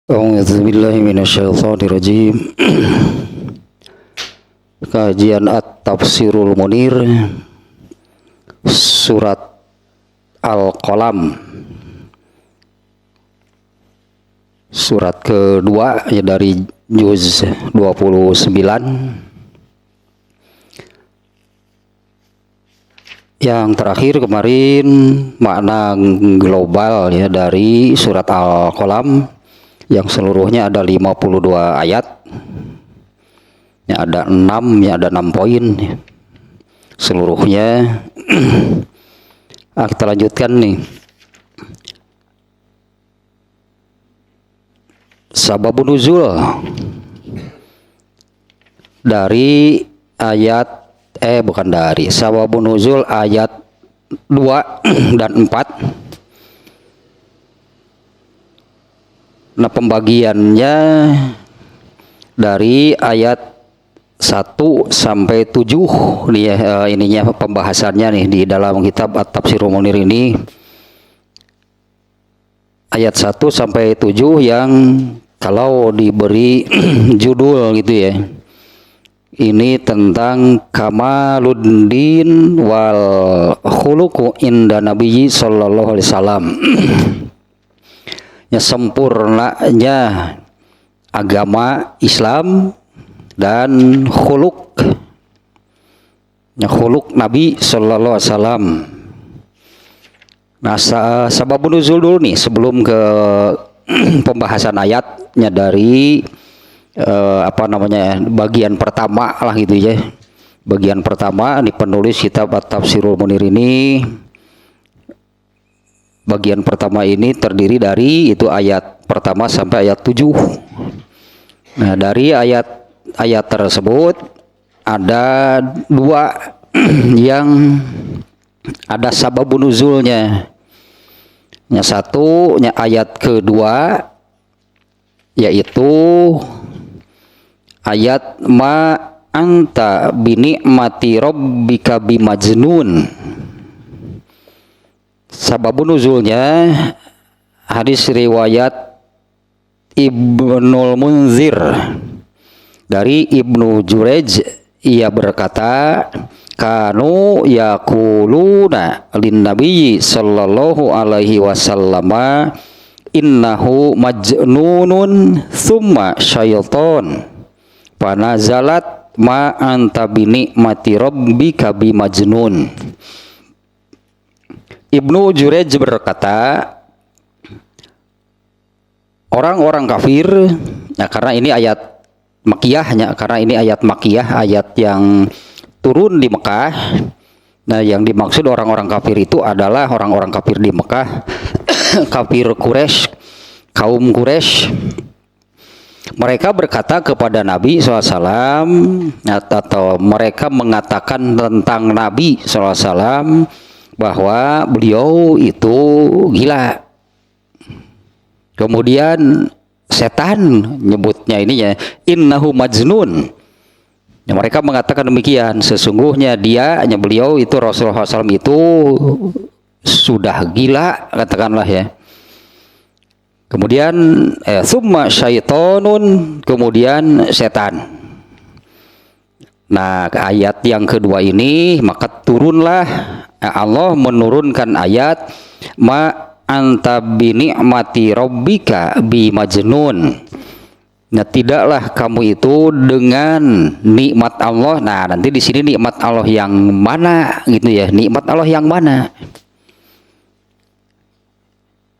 A'udzubillahi minasyaitonirrajim. Kajian At-Tafsirul Munir, Surat Al-Qalam, surat kedua ya dari juz 29. Yang terakhir kemarin makna global ya dari surat Al-Qalam yang seluruhnya ada 52 ayat. Ya ada 6 poin ya. Seluruhnya. Kita lanjutkan nih. Sababun nuzul dari ayat sababun nuzul ayat 2 dan 4. Nah, pembagiannya dari ayat 1 sampai 7 nih ya, ininya pembahasannya nih di dalam kitab At-Tafsirul Munir ini. Ayat 1 sampai 7 yang kalau diberi judul gitu ya. Ini tentang Kamaluddin wal khuluqu inda Nabiyyi sallallahu alaihi wasallam. Ya, sempurnanya agama Islam dan khuluq, ya, khuluq Nabi sallallahu alaihi wasallam. Nah, sababun nuzul dulu nih sebelum ke pembahasan ayatnya dari bagian pertama lah gitu ya. Bagian pertama di penulis kitab At-Tafsirul Munir ini. Bagian pertama ini terdiri dari itu ayat pertama sampai ayat 7. Nah, dari ayat tersebut ada 2 yang ada sababun nuzulnya. Yang satu ayat kedua yaitu ayat ma anta binikmati rabbika bimajnun. Sababun nuzulnya hadis riwayat Ibnul Munzir dari Ibnu Jurayj, ia berkata, kanu yaquluna lin nabiyyi sallallahu alaihi wasallam innahu majnunun thumma syaiton panazalat ma anta binikmati rabbika bimajnun. Ibnu Jurayj berkata, orang-orang kafir, ya karena ini ayat Makkiyahnya, karena ini ayat Makkiyah, ayat yang turun di Mekah. Nah, yang dimaksud orang-orang kafir itu adalah orang-orang kafir di Mekah, kafir Quraisy, kaum Quraisy. Mereka berkata kepada Nabi SAW, atau mereka mengatakan tentang Nabi SAW bahwa beliau itu gila. Kemudian setan nyebutnya ininya innahu majnun. Ya, mereka mengatakan demikian, sesungguhnya beliau itu Rasulullah SAW itu sudah gila, katakanlah ya. Kemudian summa syaitonun, kemudian setan. Nah, ayat yang kedua ini maka turunlah Allah menurunkan ayat ma anta binikmati rabbika bimajnun. Nah, tidaklah kamu itu dengan nikmat Allah. Nah, nanti di sini nikmat Allah yang mana gitu ya? Nikmat Allah yang mana?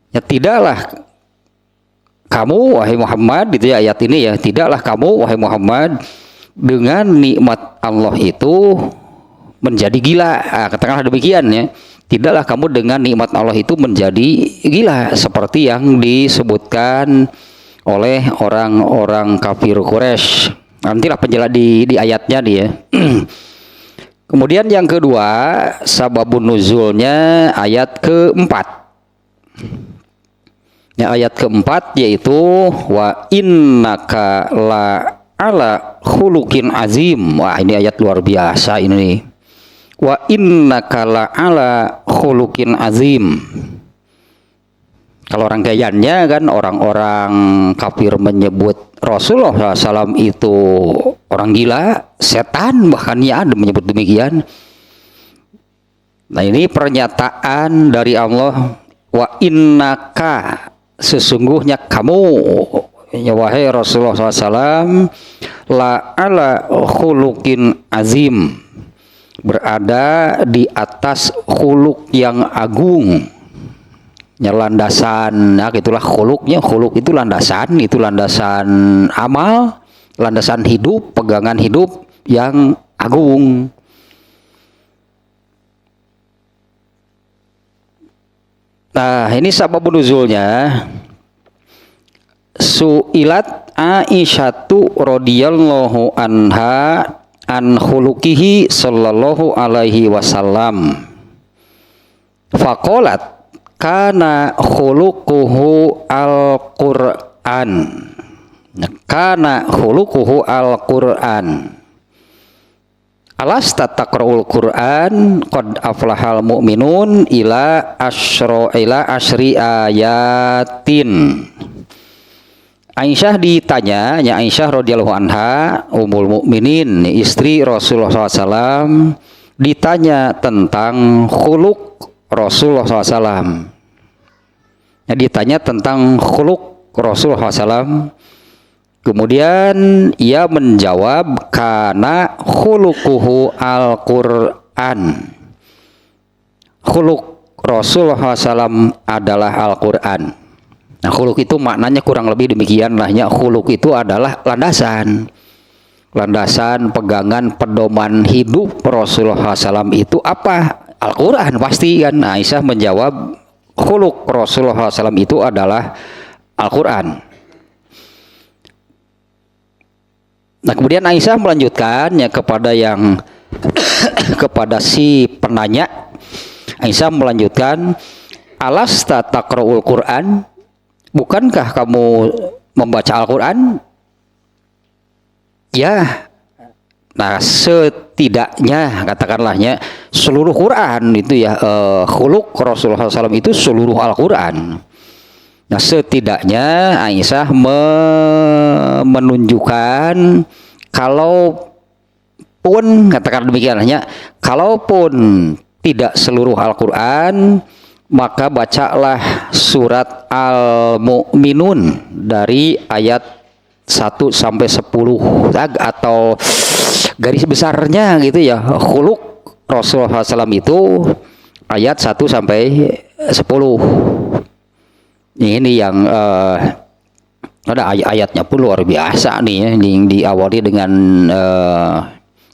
Ya, tidaklah kamu wahai Muhammad gitu ya, ayat ini ya, tidaklah kamu wahai Muhammad dengan nikmat Allah itu menjadi gila. Nah, katakanlah demikian ya. Tidaklah kamu dengan nikmat Allah itu menjadi gila seperti yang disebutkan oleh orang-orang kafir Quraisy. Nantilah penjelasan di ayatnya dia. Kemudian yang kedua, sababun nuzulnya ayat keempat. Ya, ayat keempat yaitu wa innaka la ala khuluqin azim. Wah, ini ayat luar biasa ini. Wa innaka la ala khuluqin azim. Kalau rangkaiannya kan orang-orang kafir menyebut Rasulullah SAW itu orang gila, setan, bahkan ya ada menyebut demikian. Nah ini pernyataan dari Allah, wa innaka, sesungguhnya kamu ya wahai Rasulullah SAW la ala khuluqin azim, berada di atas khuluk yang agung. Ya landasan, nah itulah khuluknya. Khuluk itu landasan amal, landasan hidup, pegangan hidup yang agung. Nah ini sababun nuzulnya. Su'ilat Aisyatu radhiyallahu anha an khuluqihi sallallahu alaihi wasallam. Faqalat kana khuluquhu al-Qur'an. Kana khuluquhu al-Qur'an. Alasta taqra'ul Qur'an qad aflahal mu'minun ila asyri ayatin. Aisyah ditanya, ya Aisyah radhiyallahu anha, ummul mukminin, istri Rasulullah SAW, ditanya tentang khuluk Rasulullah SAW. Ya, ditanya tentang khuluk Rasulullah SAW. Kemudian ia menjawab, kana khuluquhu al-Qur'an. Khuluk Rasulullah SAW adalah Al-Qur'an. Nah, khuluk itu maknanya kurang lebih demikian lahnya. Khuluk itu adalah landasan pegangan pedoman hidup Rasulullah SAW itu apa? Al-Quran pasti kan. Aisyah menjawab khuluk Rasulullah SAW itu adalah Al-Quran. Nah kemudian Aisyah melanjutkan ya kepada yang kepada si penanya. Aisyah melanjutkan, alasta taqra'ul Quran, bukankah kamu membaca Al-Quran? Ya. Nah setidaknya katakanlahnya seluruh Quran itu ya, khuluk Rasulullah SAW itu seluruh Al-Quran. Nah setidaknya Aisyah menunjukkan kalaupun katakan demikiannya, kalaupun tidak seluruh Al-Quran, maka bacalah surat Al-Mu'minun dari ayat 1 sampai 10 atau garis besarnya gitu ya. Khuluk Rasulullah SAW itu ayat 1 sampai 10. Ini yang ada ayat-ayatnya pun luar biasa nih ya, yang diawali dengan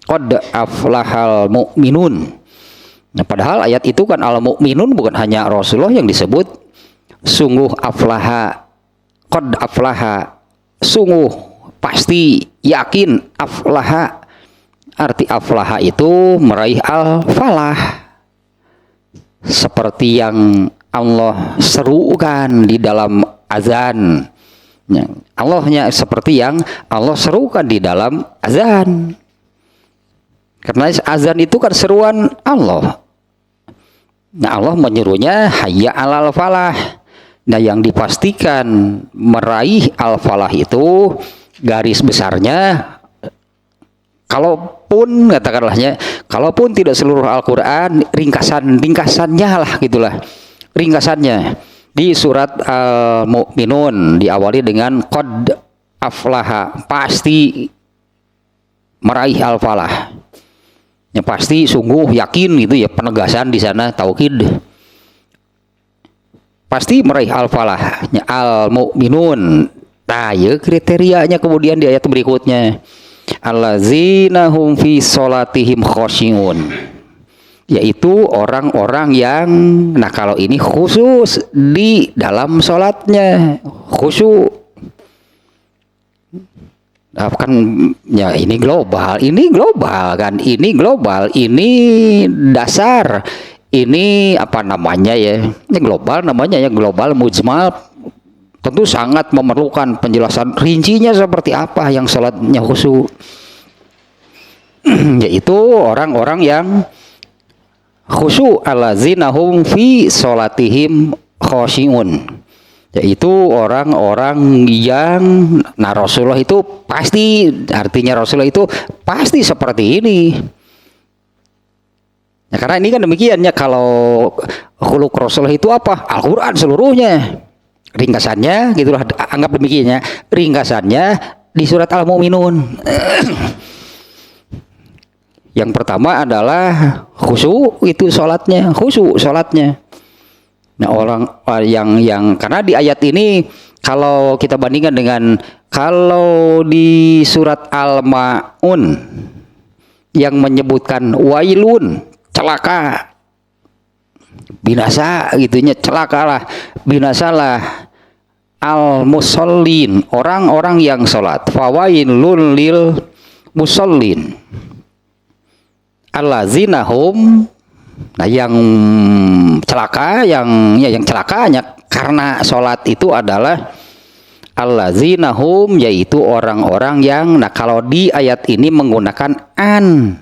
qad aflahal mu'minun. Nah, padahal ayat itu kan al-mu'minun bukan hanya Rasulullah yang disebut. Sungguh aflaha, qad aflaha, sungguh pasti, yakin, aflaha, arti aflaha itu meraih al-falah, seperti yang Allah serukan di dalam azan. Allahnya seperti yang Allah serukan di dalam azan, karena azan itu kan seruan Allah. Nah Allah menyuruhnya hayya alal falah. Nah yang dipastikan meraih al-falah itu garis besarnya, kalaupun katakanlahnya, kalaupun tidak seluruh Al-Quran, ringkasannya lah gitulah, ringkasannya di surat Al-Mu'minun diawali dengan qad aflaha, pasti meraih al-falah. Yang pasti sungguh yakin gitu ya, penegasan di sana taukid. Pasti meraih al-falah, al-mu'minun. Nah, ya kriterianya kemudian di ayat berikutnya. Allazina hum fi sholatihim khosyi'un. Yaitu orang-orang yang, nah kalau ini khusus di dalam sholatnya, khusyuk. Nah, kan ya ini global kan, ini global, ini dasar. Ini apa namanya ya? Ini global namanya ya, global mujmal. Tentu sangat memerlukan penjelasan rincinya seperti apa yang salatnya khusyuk. Yaitu orang-orang yang khusyuk, allazina hum fi sholatihim khosyi'un. yaitu orang-orang yang, nah Rasulullah itu pasti, artinya Rasulullah itu pasti seperti ini. Ya, karena ini kan demikiannya, kalau khuluk Rasulullah itu apa? Al-Quran seluruhnya. Ringkasannya gitulah, anggap demikiannya. Ringkasannya di surat Al-Mu'minun. Yang pertama adalah khusyuk, itu sholatnya, khusyuk sholatnya. Nah, orang yang karena di ayat ini kalau kita bandingkan dengan kalau di surat Al-Ma'un yang menyebutkan wailun, celaka, binasa gitunya, celakalah, binasalah al-musallin, orang-orang yang sholat. Fawailun lil musallin allazina hum, nah yang celaka, yang celakanya karena sholat itu adalah allazina hum, yaitu orang-orang yang, nah kalau di ayat ini menggunakan an,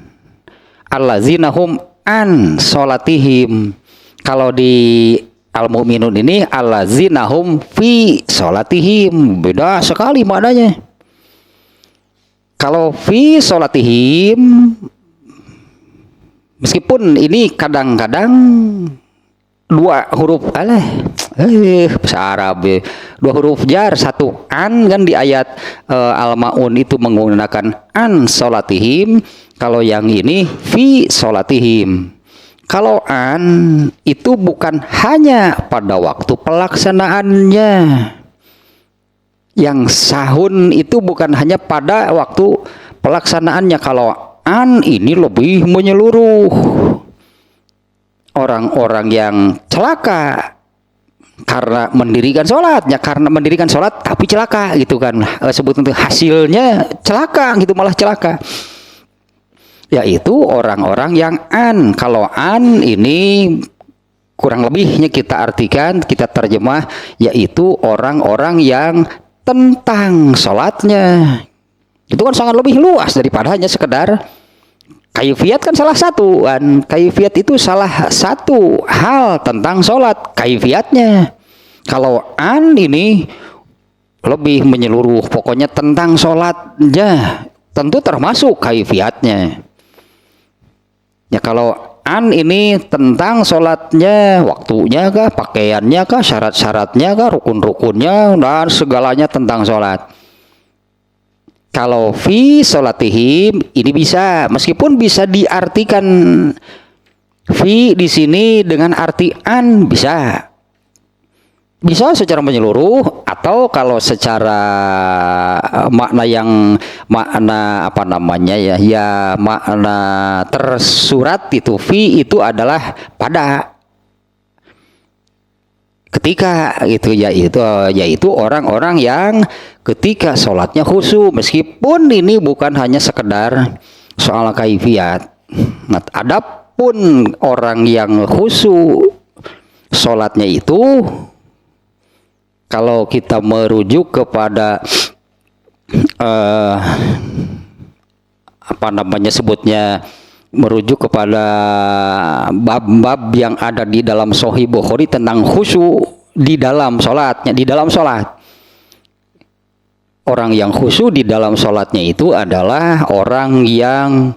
allazina hum an sholatihim. Kalau di Al-Mu'minun ini allazina hum fi sholatihim, beda sekali maknanya. Kalau fi sholatihim, meskipun ini kadang-kadang dua huruf bahasa Arab, dua huruf jar, satu an kan di ayat Al-Ma'un itu menggunakan an sholatihim. Kalau yang ini fi sholatihim. Kalau an itu bukan hanya pada waktu pelaksanaannya. Yang sahun itu bukan hanya pada waktu pelaksanaannya. Kalau an ini lebih menyeluruh. Orang-orang yang celaka karena mendirikan sholatnya, karena mendirikan sholat tapi celaka gitu kan, sebutnya hasilnya celaka gitu, malah celaka, yaitu orang-orang yang an. Kalau an ini kurang lebihnya kita artikan, kita terjemah, yaitu orang-orang yang tentang sholatnya. Itu kan sangat lebih luas daripada hanya sekedar kaifiat, kan salah satu kan, kaifiat itu salah satu hal tentang sholat, kaifiatnya. Kalau an ini lebih menyeluruh, pokoknya tentang sholatnya, tentu termasuk kaifiatnya. Ya kalau an ini tentang sholatnya, waktunya kah, pakaiannya kah, syarat-syaratnya kah, rukun-rukunnya, dan segalanya tentang sholat. Kalau fi sholatihim ini bisa, meskipun bisa diartikan fi di sini dengan arti an, bisa secara menyeluruh, atau kalau secara makna apa namanya ya makna tersurat itu fi itu adalah pada, ketika gitu, yaitu orang-orang yang ketika sholatnya khusyuk, meskipun ini bukan hanya sekedar soal kaifiat. Nah, adapun orang yang khusyuk sholatnya itu, kalau kita merujuk kepada apa namanya sebutnya, merujuk kepada bab-bab yang ada di dalam Sahih Bukhari tentang khusyuk di dalam sholatnya, di dalam sholat. Orang yang khusyuk di dalam sholatnya itu adalah orang yang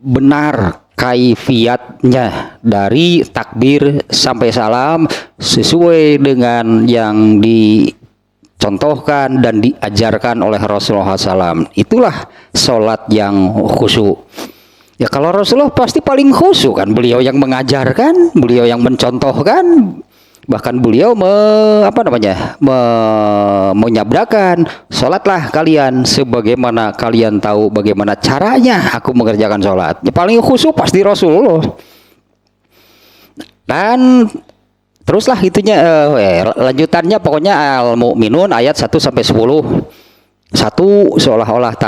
benar kaifiatnya dari takbir sampai salam sesuai dengan yang dicontohkan dan diajarkan oleh Rasulullah SAW. Itulah sholat yang khusyuk. Ya kalau Rasulullah pasti paling khusyuk kan, beliau yang mengajarkan, beliau yang mencontohkan, bahkan beliau menyabdakan, sholatlah kalian sebagaimana kalian tahu bagaimana caranya aku mengerjakan sholat. Ya, paling khusyuk pasti Rasulullah. Dan teruslah itunya lanjutannya pokoknya Al-Mu'minun ayat 1 sampai 10. 1 seolah-olah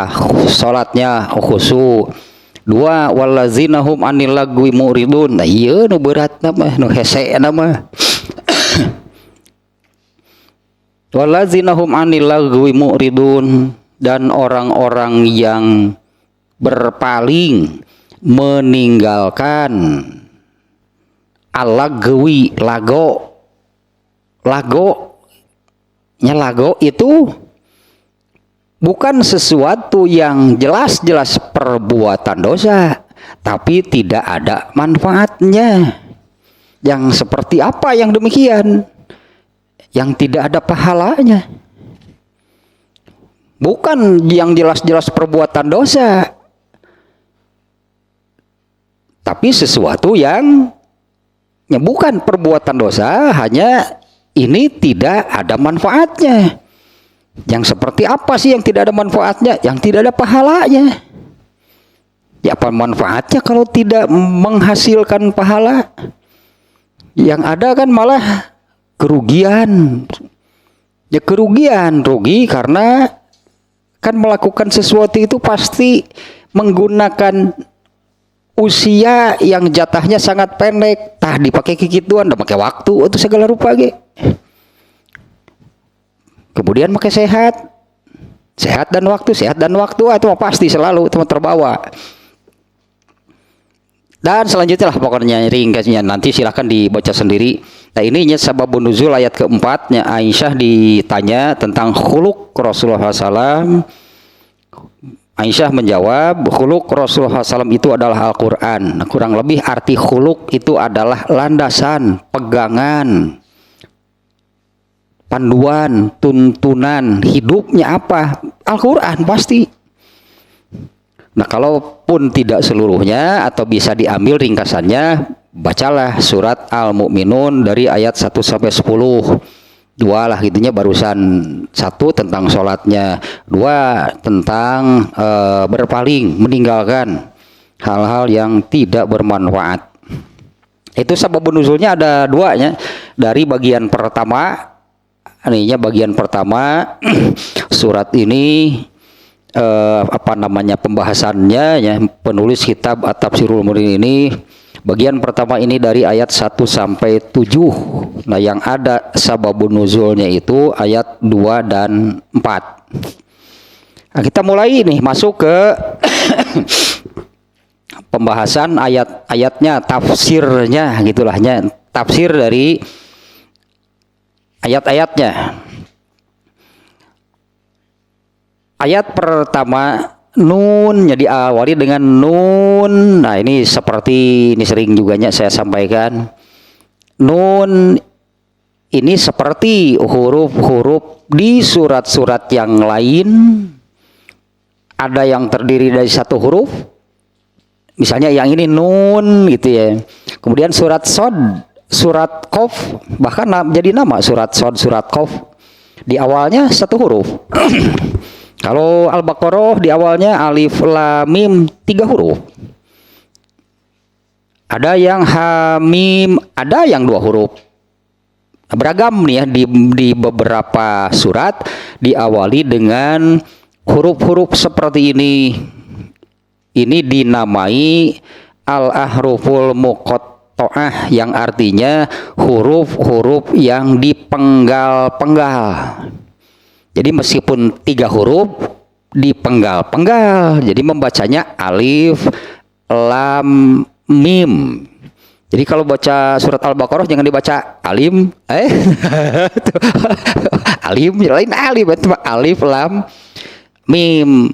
sholatnya khusyuk. 2 wallazina hum anil lagwi muridun. Nah iya nu berat nama, nu hese nama. Wallazina hum anil lagwi muridun, dan orang-orang yang berpaling meninggalkan al-lagwi, lago Lago itu bukan sesuatu yang jelas-jelas perbuatan dosa, tapi tidak ada manfaatnya. Yang seperti apa yang demikian? Yang tidak ada pahalanya. Bukan yang jelas-jelas perbuatan dosa, tapi sesuatu yang bukan perbuatan dosa, hanya ini tidak ada manfaatnya. Yang seperti apa sih yang tidak ada manfaatnya? Yang tidak ada pahalanya. Ya apa manfaatnya kalau tidak menghasilkan pahala? Yang ada kan malah kerugian. Ya kerugian, rugi karena kan melakukan sesuatu itu pasti menggunakan usia yang jatahnya sangat pendek. Tah dipakai kikituan, udah pakai waktu untuk segala rupa ge. Kemudian pakai sehat dan waktu itu pasti selalu itu terbawa. Dan selanjutnya lah pokoknya ringkasnya nanti silahkan dibaca sendiri. Nah ininya sababun nuzul ayat keempatnya, Aisyah ditanya tentang khuluk Rasulullah SAW. Aisyah menjawab, khuluk Rasulullah SAW itu adalah Al-Quran. Kurang lebih arti khuluk itu adalah landasan, pegangan, panduan, tuntunan hidupnya apa? Al-Quran pasti. Nah kalaupun tidak seluruhnya atau bisa diambil ringkasannya, bacalah surat Al-Mu'minun dari ayat 1 sampai 10. Dua lah gitunya, barusan satu tentang sholatnya, dua tentang berpaling, meninggalkan hal-hal yang tidak bermanfaat. Itu sababun nuzulnya ada duanya. Dari bagian pertama, ininya bagian pertama surat ini pembahasannya ya, penulis kitab At-Tafsirul Mubin ini bagian pertama ini dari ayat 1 sampai 7. Nah yang ada sababun nuzulnya itu ayat 2 dan 4. Nah, kita mulai nih masuk ke pembahasan ayat-ayatnya, tafsirnya gitulahnya, tafsir dari ayat-ayatnya. Ayat pertama nun diawali dengan nun. Nah ini seperti ini sering juga saya sampaikan. Nun ini seperti huruf-huruf di surat-surat yang lain. Ada yang terdiri dari satu huruf. Misalnya yang ini nun gitu ya. Kemudian surat sod, surat qaf, bahkan jadi nama surat sod, surat qaf. Di awalnya satu huruf. Kalau Al-Baqarah di awalnya alif lam mim 3 huruf. Ada yang hamim, ada yang 2 huruf. Beragam nih ya di beberapa surat diawali dengan huruf-huruf seperti ini. Ini dinamai al-ahruful muqatta'ah yang artinya huruf-huruf yang dipenggal-penggal. Jadi meskipun 3 huruf dipenggal-penggal, jadi membacanya alif, lam, mim. Jadi kalau baca surat Al-Baqarah jangan dibaca alim, alim, lain alif, itu alif, lam, mim.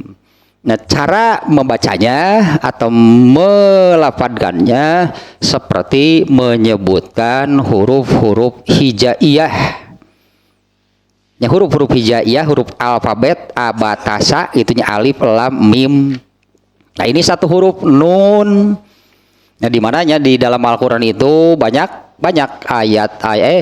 Nah cara membacanya atau melafadzkannya seperti menyebutkan huruf-huruf hijaiyah. Ya, huruf-huruf hijaiyah, huruf alfabet abatasa itunya alif, lam, mim. Nah ini satu huruf nun. Nah di mananya di dalam Al-Quran itu banyak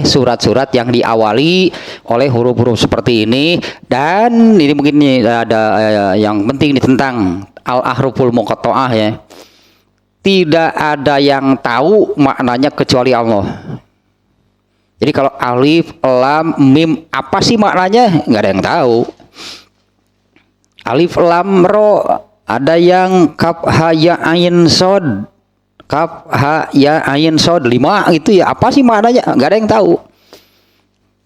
surat-surat yang diawali oleh huruf-huruf seperti ini. Dan ini mungkin ada yang penting tentang al-ahruful muqatta'ah ya. Tidak ada yang tahu maknanya kecuali Allah. Jadi kalau alif, lam, mim apa sih maknanya? Nggak ada yang tahu. Alif, lam, ro, ada yang kaf, ha, ya, ain, sod. Kaf, ha, ya, ain, sod 5 itu ya apa sih maknanya? Nggak ada yang tahu.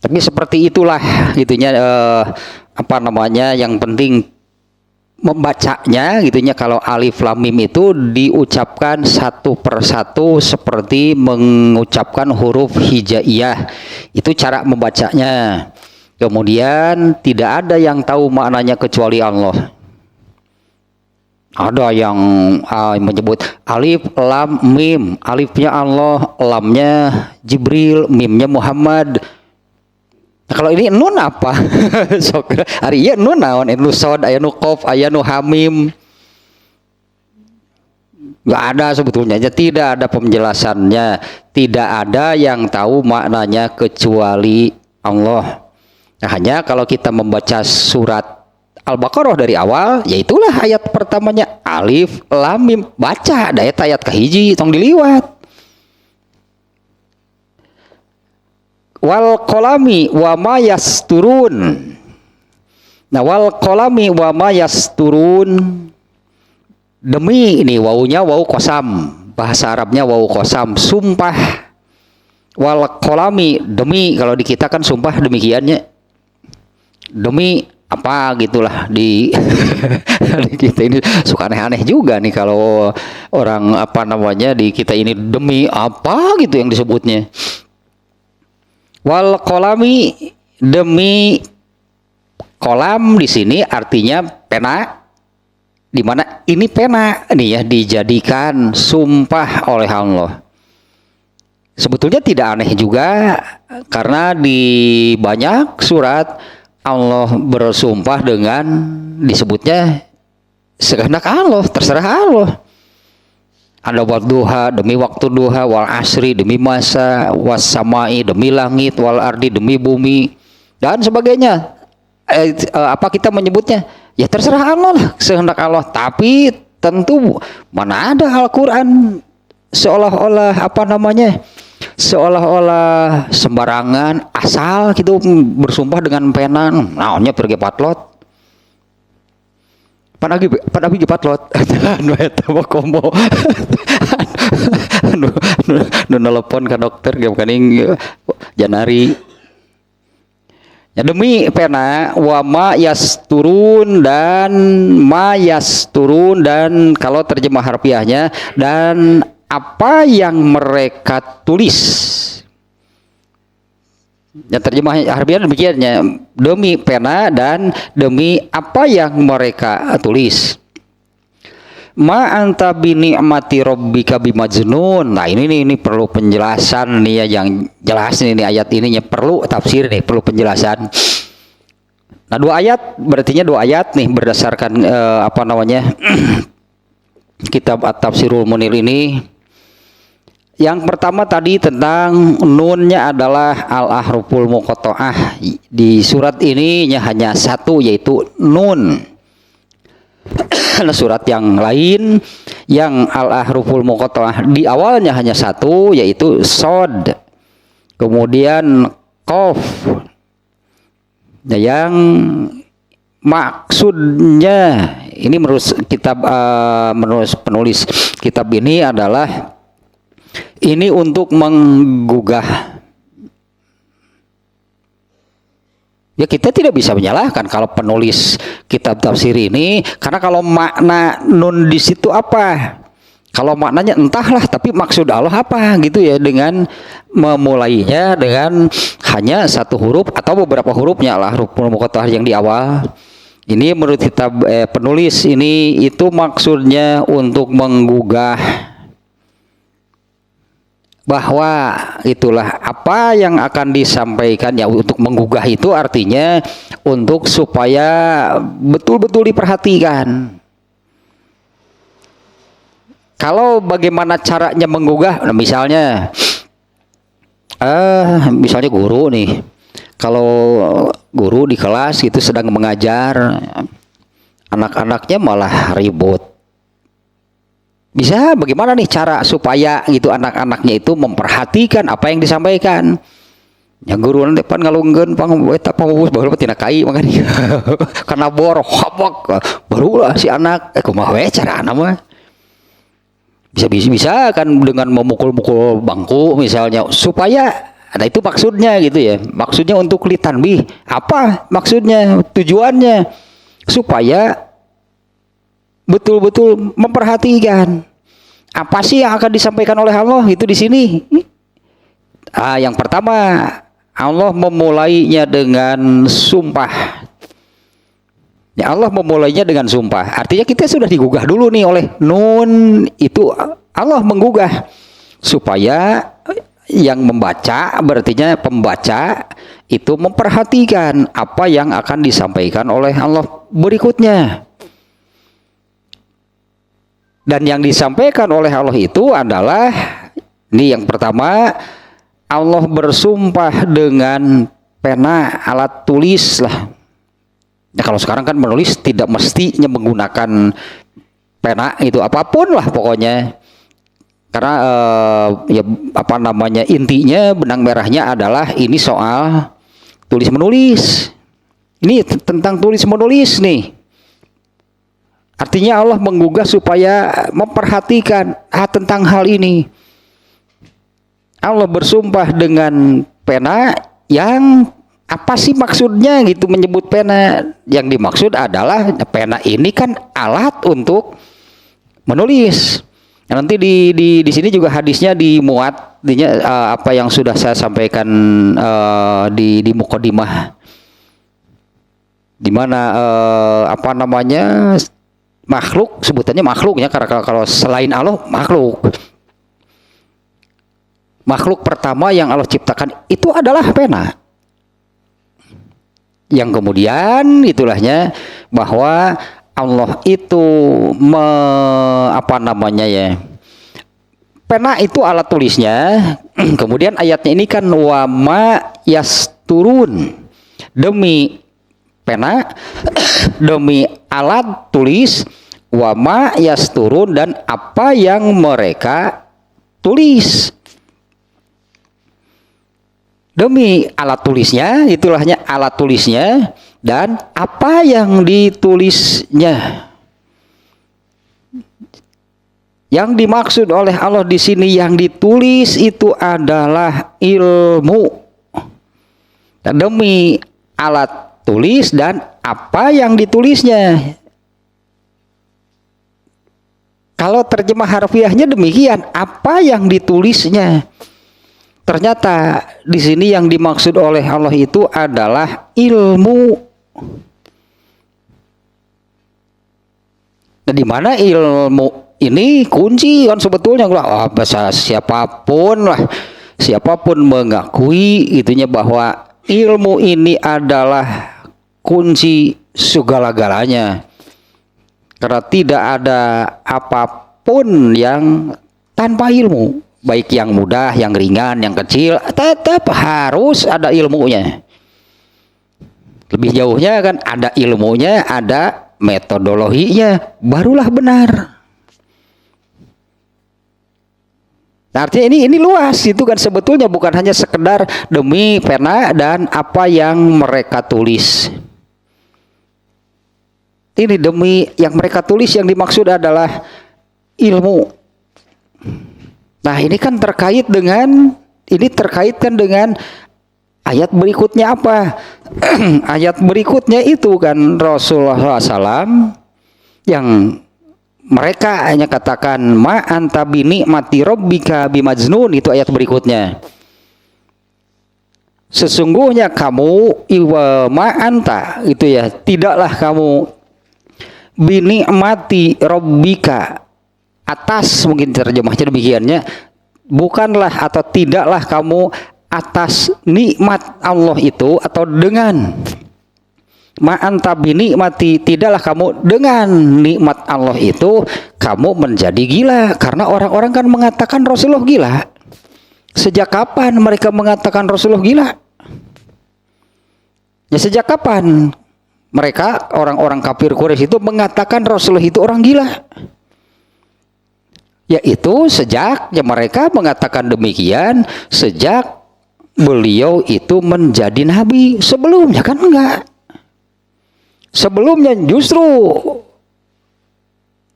Tapi seperti itulah gitunya yang penting membacanya gitunya. Kalau alif lam mim itu diucapkan satu persatu seperti mengucapkan huruf hijaiyah. Itu cara membacanya. Kemudian tidak ada yang tahu maknanya kecuali Allah. Ada yang menyebut alif, lam, mim. Alifnya Allah, lamnya Jibril, mimnya Muhammad. Nah, kalau ini nun apa? Sok hari ieu nun naon? Nu sod, aya nu qaf, aya nu hamim. Enggak ada sebetulnya, tidak ada penjelasannya. Tidak ada yang tahu maknanya kecuali Allah. Nah, hanya kalau kita membaca surat Al-Baqarah dari awal, yaitulah ayat pertamanya alif lam mim, baca ayat kahiji tong diliwat. Wal qalami wa ma yasturun. Nah, wal qalami wa ma yasturun, demi ini wawunya wawu qasam, bahasa Arabnya wawu qasam, sumpah. Wal qalami, demi, kalau di kita kan sumpah demikiannya demi apa gitulah di di kita ini suka aneh-aneh juga nih kalau orang apa namanya di kita ini demi apa gitu yang disebutnya. Wal qalami, demi kolam di sini artinya pena, di mana ini pena nih ya dijadikan sumpah oleh Allah. Sebetulnya tidak aneh juga karena di banyak surat Allah bersumpah dengan disebutnya sekehendak Allah, terserah Allah. Ada wadduha, demi waktu duha, wal asri, demi masa, was samai, demi langit, wal ardi, demi bumi, dan sebagainya. Apa kita menyebutnya? Ya terserah Allah lah, sekehendak Allah. Tapi tentu mana ada Al-Quran seolah-olah apa namanya? Seolah-olah sembarangan asal gitu bersumpah dengan pena, naonnya pergi patlot panagi patlot anu eta mah komo nu nelpon ka dokter ge kaning Janari ya, demi pena wa ma yasturun, dan ma yasturun, dan kalau terjemah harfiahnya dan apa yang mereka tulis. Yang terjemah harfiah demikiannya, demi pena dan demi apa yang mereka tulis. Ma anta bi ni'mati rabbika bimajnun. Nah, ini perlu penjelasan nih ya, yang jelas nih ayat ininya perlu tafsir nih, perlu penjelasan. Nah, dua ayat berartinya dua ayat nih berdasarkan apa namanya? Kitab At-Tafsirul Munir ini. Yang pertama tadi tentang nunnya adalah al-ahruful muqatta'ah. Di surat ini hanya satu, yaitu nun. Surat yang lain yang al-ahruful muqatta'ah di awalnya hanya satu, yaitu shad, kemudian qaf. Nah, yang maksudnya ini menurut kitab menurut penulis kitab ini adalah ini untuk menggugah. Ya, kita tidak bisa menyalahkan kalau penulis kitab tafsir ini, karena kalau makna nun di situ apa? Kalau maknanya entahlah, tapi maksud Allah apa gitu ya, dengan memulainya dengan hanya satu huruf atau beberapa hurufnya lah, huruf muqatta'ah yang di awal. Ini menurut kitab penulis ini itu maksudnya untuk menggugah, bahwa itulah apa yang akan disampaikan ya, untuk menggugah itu artinya untuk supaya betul-betul diperhatikan. Kalau bagaimana caranya menggugah, nah misalnya guru nih, kalau guru di kelas itu sedang mengajar, anak-anaknya malah ribut. Bisa bagaimana nih cara supaya gitu anak-anaknya itu memperhatikan apa yang disampaikan? Ya guru nanti pan ngalungkeun eta pangubus baru tina kai makanya karena bor habak barulah si anak kumaha we carana mah. Bisa kan dengan memukul-mukul bangku misalnya, supaya ada itu maksudnya gitu ya. Maksudnya untuk litanbih. Apa maksudnya? Tujuannya supaya betul-betul memperhatikan apa sih yang akan disampaikan oleh Allah itu di sini. Yang pertama Allah memulainya dengan sumpah. Ya, Allah memulainya dengan sumpah. Artinya kita sudah digugah dulu nih oleh nun, itu Allah menggugah supaya yang membaca, berartinya pembaca itu memperhatikan apa yang akan disampaikan oleh Allah berikutnya. Dan yang disampaikan oleh Allah itu adalah, ini yang pertama, Allah bersumpah dengan pena, alat tulis lah. Ya, kalau sekarang kan menulis tidak mestinya menggunakan pena, itu apapun lah pokoknya. Karena ya apa namanya, intinya benang merahnya adalah ini soal tulis menulis. Ini tentang tulis menulis nih. Artinya Allah menggugah supaya memperhatikan tentang hal ini. Allah bersumpah dengan pena, yang apa sih maksudnya gitu menyebut pena? Yang dimaksud adalah pena ini kan alat untuk menulis. Nah, nanti di sini juga hadisnya dimuat, apa yang sudah saya sampaikan di mukadimah, di mana apa namanya, makhluk, sebutannya makhluk ya, karena kalau selain Allah makhluk. Makhluk pertama yang Allah ciptakan itu adalah pena. Yang kemudian itulahnya bahwa Allah itu apa namanya ya, pena itu alat tulisnya. Kemudian ayatnya ini kan wama yasturun, demi pena, demi alat tulis, wama yasturun, dan apa yang mereka tulis. Demi alat tulisnya, itulahnya alat tulisnya, dan apa yang ditulisnya. Yang dimaksud oleh Allah di sini yang ditulis itu adalah ilmu. Dan demi alat tulis dan apa yang ditulisnya. Kalau terjemah harfiahnya demikian, apa yang ditulisnya. Ternyata di sini yang dimaksud oleh Allah itu adalah ilmu. Nah, di mana ilmu ini kunci kan sebetulnya lah. Bahasa siapapun lah, siapapun mengakui itunya bahwa ilmu ini adalah kunci segala-galanya. Karena tidak ada apapun yang tanpa ilmu. Baik yang mudah, yang ringan, yang kecil, tetap harus ada ilmunya. Lebih jauhnya kan ada ilmunya, ada metodologinya, barulah benar. Nah, artinya ini luas, itu kan sebetulnya bukan hanya sekedar demi pena dan apa yang mereka tulis. Ini demi yang mereka tulis, yang dimaksud adalah ilmu. Nah, ini kan terkaitkan dengan ayat berikutnya apa? Ayat berikutnya itu kan Rasulullah SAW yang mereka hanya katakan ma anta bi ni'mati rabbika bimajnun, itu ayat berikutnya. Sesungguhnya kamu ma anta itu ya, tidaklah kamu bi ni'mati rabbika, atas, mungkin terjemahnya demikiannya, bukanlah atau tidaklah kamu atas nikmat Allah itu, atau dengan ma'anta binikmati, tidaklah kamu dengan nikmat Allah itu kamu menjadi gila. Karena orang-orang kan mengatakan Rasulullah gila. Sejak kapan mereka mengatakan Rasulullah gila? Ya sejak kapan mereka, orang-orang kafir Quraisy itu mengatakan Rasulullah itu orang gila? Yaitu sejak mereka mengatakan demikian sejak beliau itu menjadi nabi. Sebelumnya kan enggak. Sebelumnya justru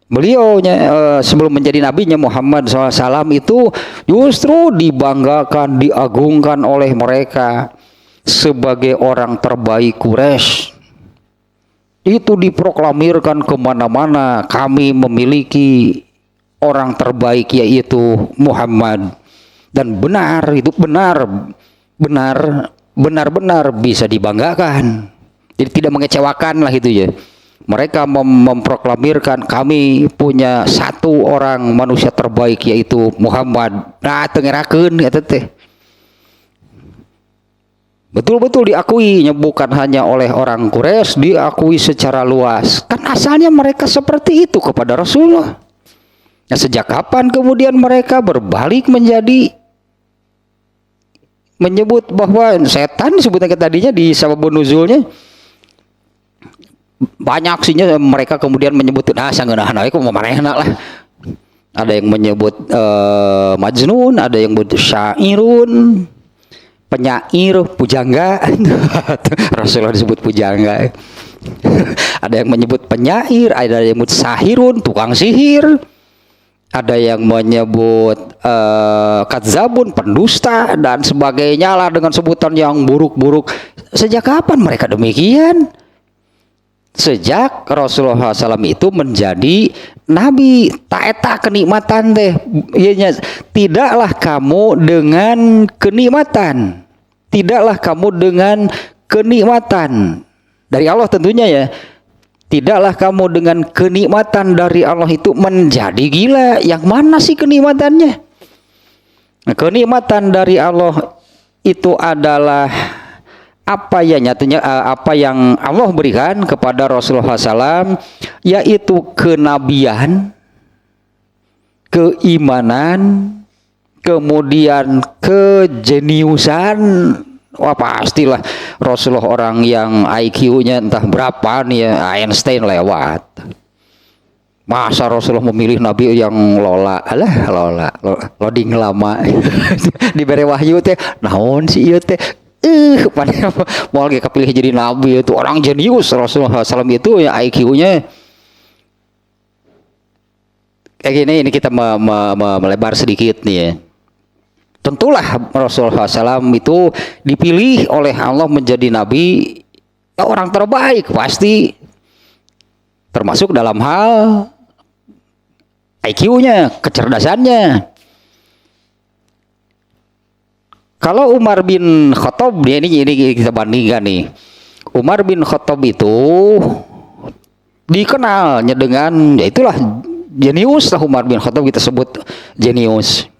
beliaunya sebelum menjadi nabinya Muhammad SAW itu justru dibanggakan, diagungkan oleh mereka sebagai orang terbaik Quraisy. Itu diproklamirkan kemana-mana, kami memiliki orang terbaik yaitu Muhammad. Dan benar, itu benar benar-benar bisa dibanggakan. Jadi tidak mengecewakan lah itu ya. Mereka memproklamirkan kami punya satu orang manusia terbaik yaitu Muhammad. Nah, tengerakeun eta teh. Betul-betul diakui, bukan hanya oleh orang Quraisy, diakui secara luas. Kan asalnya mereka seperti itu kepada Rasulullah. Nah, sejak kapan kemudian mereka berbalik menjadi menyebut bahwa setan disebutnya tadinya di sababun nuzulnya banyak aksinya mereka kemudian menyebut sangeunahna we kumaha manehna lah. Ada yang menyebut majnun, ada yang menyebut syairun, penyair, pujangga. Rasulullah disebut pujangga. Ada yang menyebut penyair, ada yang menyebut sahirun, tukang sihir. Ada yang menyebut kadzabun, pendusta dan sebagainya lah dengan sebutan yang buruk-buruk. Sejak kapan mereka demikian? Sejak Rasulullah SAW itu menjadi nabi. Tak eta kenikmatan teh. Tidaklah kamu dengan kenikmatan. Tidaklah kamu dengan kenikmatan dari Allah tentunya ya. Tidaklah kamu dengan kenikmatan dari Allah itu menjadi gila. Yang mana sih kenikmatannya? Kenikmatan dari Allah itu adalah apa ya nyatanya, apa yang Allah berikan kepada Rasulullah SAW, yaitu kenabian, keimanan, kemudian kejeniusan. Wah pastilah Rasulullah orang yang IQ-nya entah berapa nih ya, Einstein lewat. Masa Rasulullah memilih nabi yang lola loading lama diberi wahyu teh naon sih ieu teh pada mau lagi kepilih jadi nabi itu orang jenius. Rasulullah SAW itu ya IQ-nya kayak gini. Ini kita melebar sedikit nih ya. Tentulah Rasulullah SAW itu dipilih oleh Allah menjadi nabi orang terbaik pasti, termasuk dalam hal IQ-nya, kecerdasannya. Kalau Umar bin Khattab, ini kita bandingkan nih. Umar bin Khattab itu dikenalnya dengan, ya itulah jenius lah Umar bin Khattab, kita sebut jenius.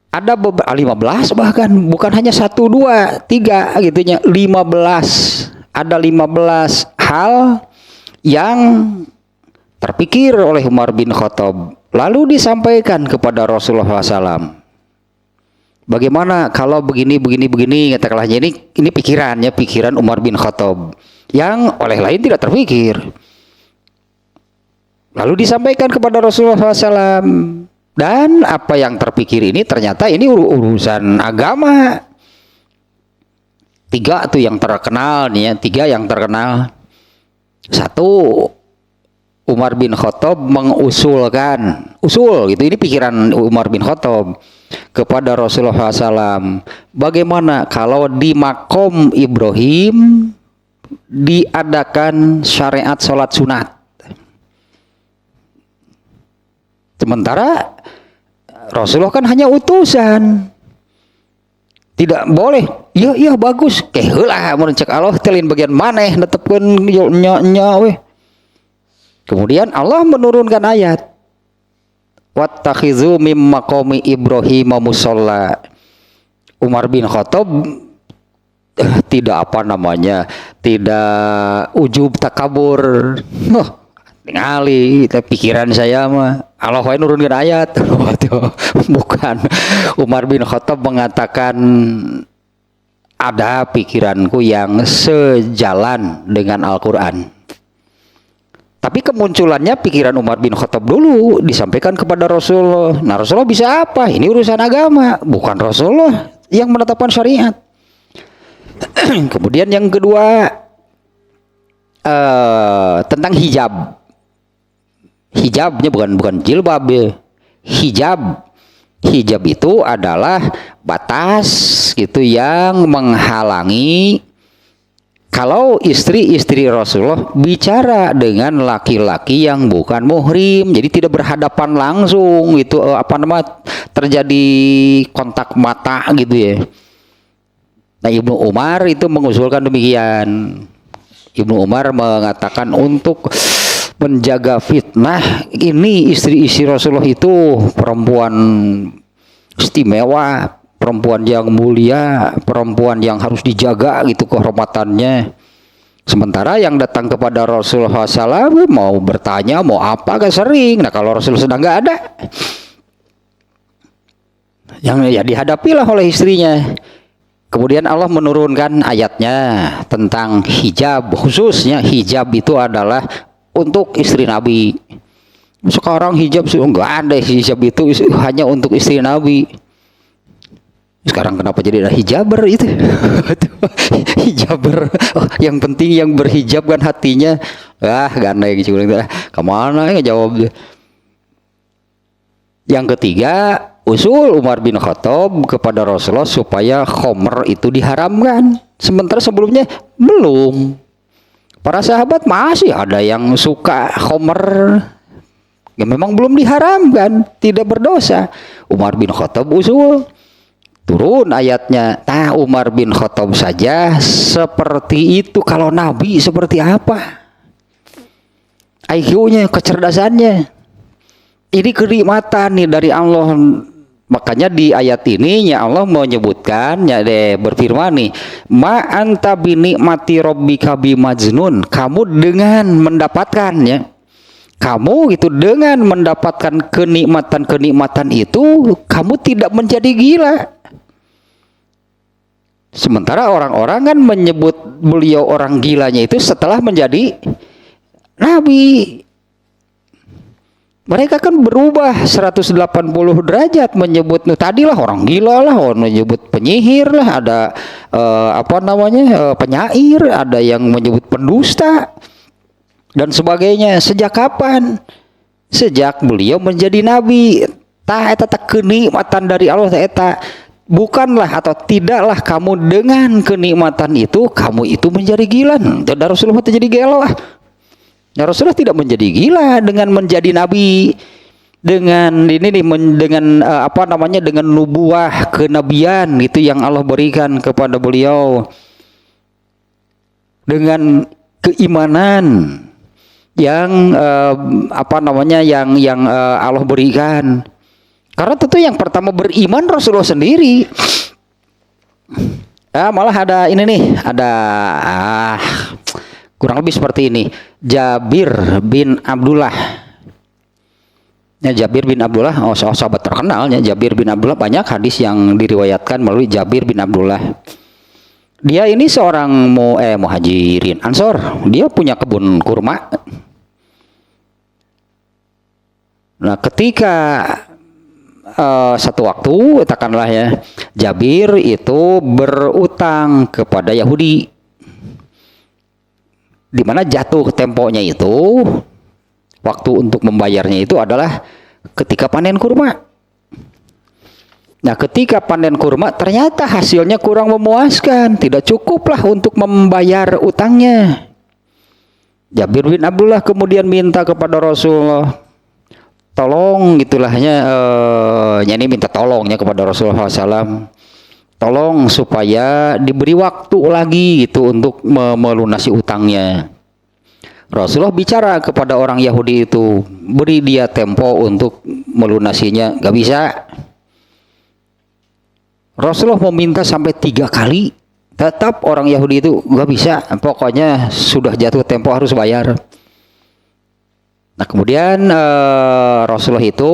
Ada 15 bahkan, bukan hanya 1, 2, 3 gitunya, 15. Ada 15 hal yang terpikir oleh Umar bin Khattab lalu disampaikan kepada Rasulullah SAW. Bagaimana kalau begini katakanlah, ini pikiran Umar bin Khattab yang oleh lain tidak terpikir. Lalu disampaikan kepada Rasulullah SAW. Dan apa yang terpikir ini ternyata ini urusan agama. 3 tuh yang terkenal nih ya, 3 yang terkenal. 1, Umar bin Khattab mengusulkan, gitu, ini pikiran Umar bin Khattab kepada Rasulullah SAW. Bagaimana kalau di makom Ibrahim diadakan syariat sholat sunat? Sementara Rasulullah kan hanya utusan. Tidak boleh. Iya bagus. Heula mun cek Allah telin bagian maneh netepkeun nya we. Kemudian Allah menurunkan ayat. Wattakhizu mim maqami Ibrahim musalla. Umar bin Khattab tidak tidak ujub takabur. Ningali pikiran saya mah Allah wae nurunkeun ayat. Bukan. Umar bin Khattab mengatakan ada pikiranku yang sejalan dengan Al-Qur'an. Tapi kemunculannya pikiran Umar bin Khattab dulu disampaikan kepada Rasulullah. Nah, Rasulullah bisa apa? Ini urusan agama, bukan Rasulullah yang menetapkan syariat. Kemudian yang kedua tentang hijab. Hijabnya bukan jilbab ya. Hijab itu adalah batas gitu yang menghalangi kalau istri-istri Rasulullah bicara dengan laki-laki yang bukan muhrim, jadi tidak berhadapan langsung gitu, terjadi kontak mata gitu ya. Nah, Ibnu Umar itu mengusulkan demikian. Ibnu Umar mengatakan untuk menjaga fitnah ini istri-istri Rasulullah itu perempuan istimewa, perempuan yang mulia, perempuan yang harus dijaga gitu kehormatannya. Sementara yang datang kepada Rasulullah SAW mau bertanya, mau apa gak sering. Nah kalau Rasul sedang gak ada, yang ya dihadapilah oleh istrinya. Kemudian Allah menurunkan ayatnya tentang hijab, khususnya hijab itu adalah untuk istri Nabi. Sekarang hijab nggak ada, hijab itu hanya untuk istri Nabi. Sekarang kenapa jadi ada hijaber itu? Hijaber, yang penting yang berhijab kan hatinya. Gandeng gitu. Kemana ya jawab? Yang ketiga, usul Umar bin Khattab kepada Rasulullah supaya khomer itu diharamkan. Sementara sebelumnya belum. Para sahabat masih ada yang suka khomer. Ya memang belum diharamkan, tidak berdosa. Umar bin Khattab usul. Turun ayatnya, Umar bin Khattab saja seperti itu, kalau Nabi seperti apa? IQ-nya, kecerdasannya. Ini kenikmatan nih dari Allah. Makanya di ayat ini ya Allah menyebutkan, ya berfirman nih, ma anta bi nikmati rabbika bimajnun. Kamu dengan mendapatkan ya. Kamu itu dengan mendapatkan kenikmatan-kenikmatan itu, kamu tidak menjadi gila. Sementara orang-orang kan menyebut beliau orang gilanya itu setelah menjadi Nabi. Mereka kan berubah 180 derajat menyebut tadilah orang gila lah, menyebut penyihir lah, ada penyair, ada yang menyebut pendusta dan sebagainya. Sejak kapan? Sejak beliau menjadi Nabi. Eta kenikmatan dari Allah eta. Bukanlah atau tidaklah kamu dengan kenikmatan itu, kamu itu menjadi gila. Dan Rasulullah terjadi gelo. Ya, Rasulullah tidak menjadi gila dengan menjadi nabi, dengan dengan nubuah kenabian itu yang Allah berikan kepada beliau, dengan keimanan yang Allah berikan. Karena tentu yang pertama beriman Rasulullah sendiri. Malah ada ini nih, kurang lebih seperti ini. Jabir bin Abdullah. Ya, Jabir bin Abdullah, sahabat terkenalnya. Jabir bin Abdullah, banyak hadis yang diriwayatkan melalui Jabir bin Abdullah. Dia ini seorang muhajirin Ansor. Dia punya kebun kurma. Nah, ketika satu waktu, katakanlah ya, Jabir itu berutang kepada Yahudi, di mana jatuh temponya itu, waktu untuk membayarnya itu adalah ketika panen kurma. Nah, ketika panen kurma ternyata hasilnya kurang memuaskan, tidak cukuplah untuk membayar utangnya. Jabir bin Abdullah kemudian minta kepada Rasulullah, tolong gitulahnya, ini minta tolongnya kepada Rasulullah SAW, tolong supaya diberi waktu lagi gitu untuk melunasi utangnya. Rasulullah bicara kepada orang Yahudi itu, beri dia tempo untuk melunasinya, gak bisa. Rasulullah meminta sampai 3 kali, tetap orang Yahudi itu gak bisa, pokoknya sudah jatuh tempo harus bayar. Nah, kemudian Rasulullah itu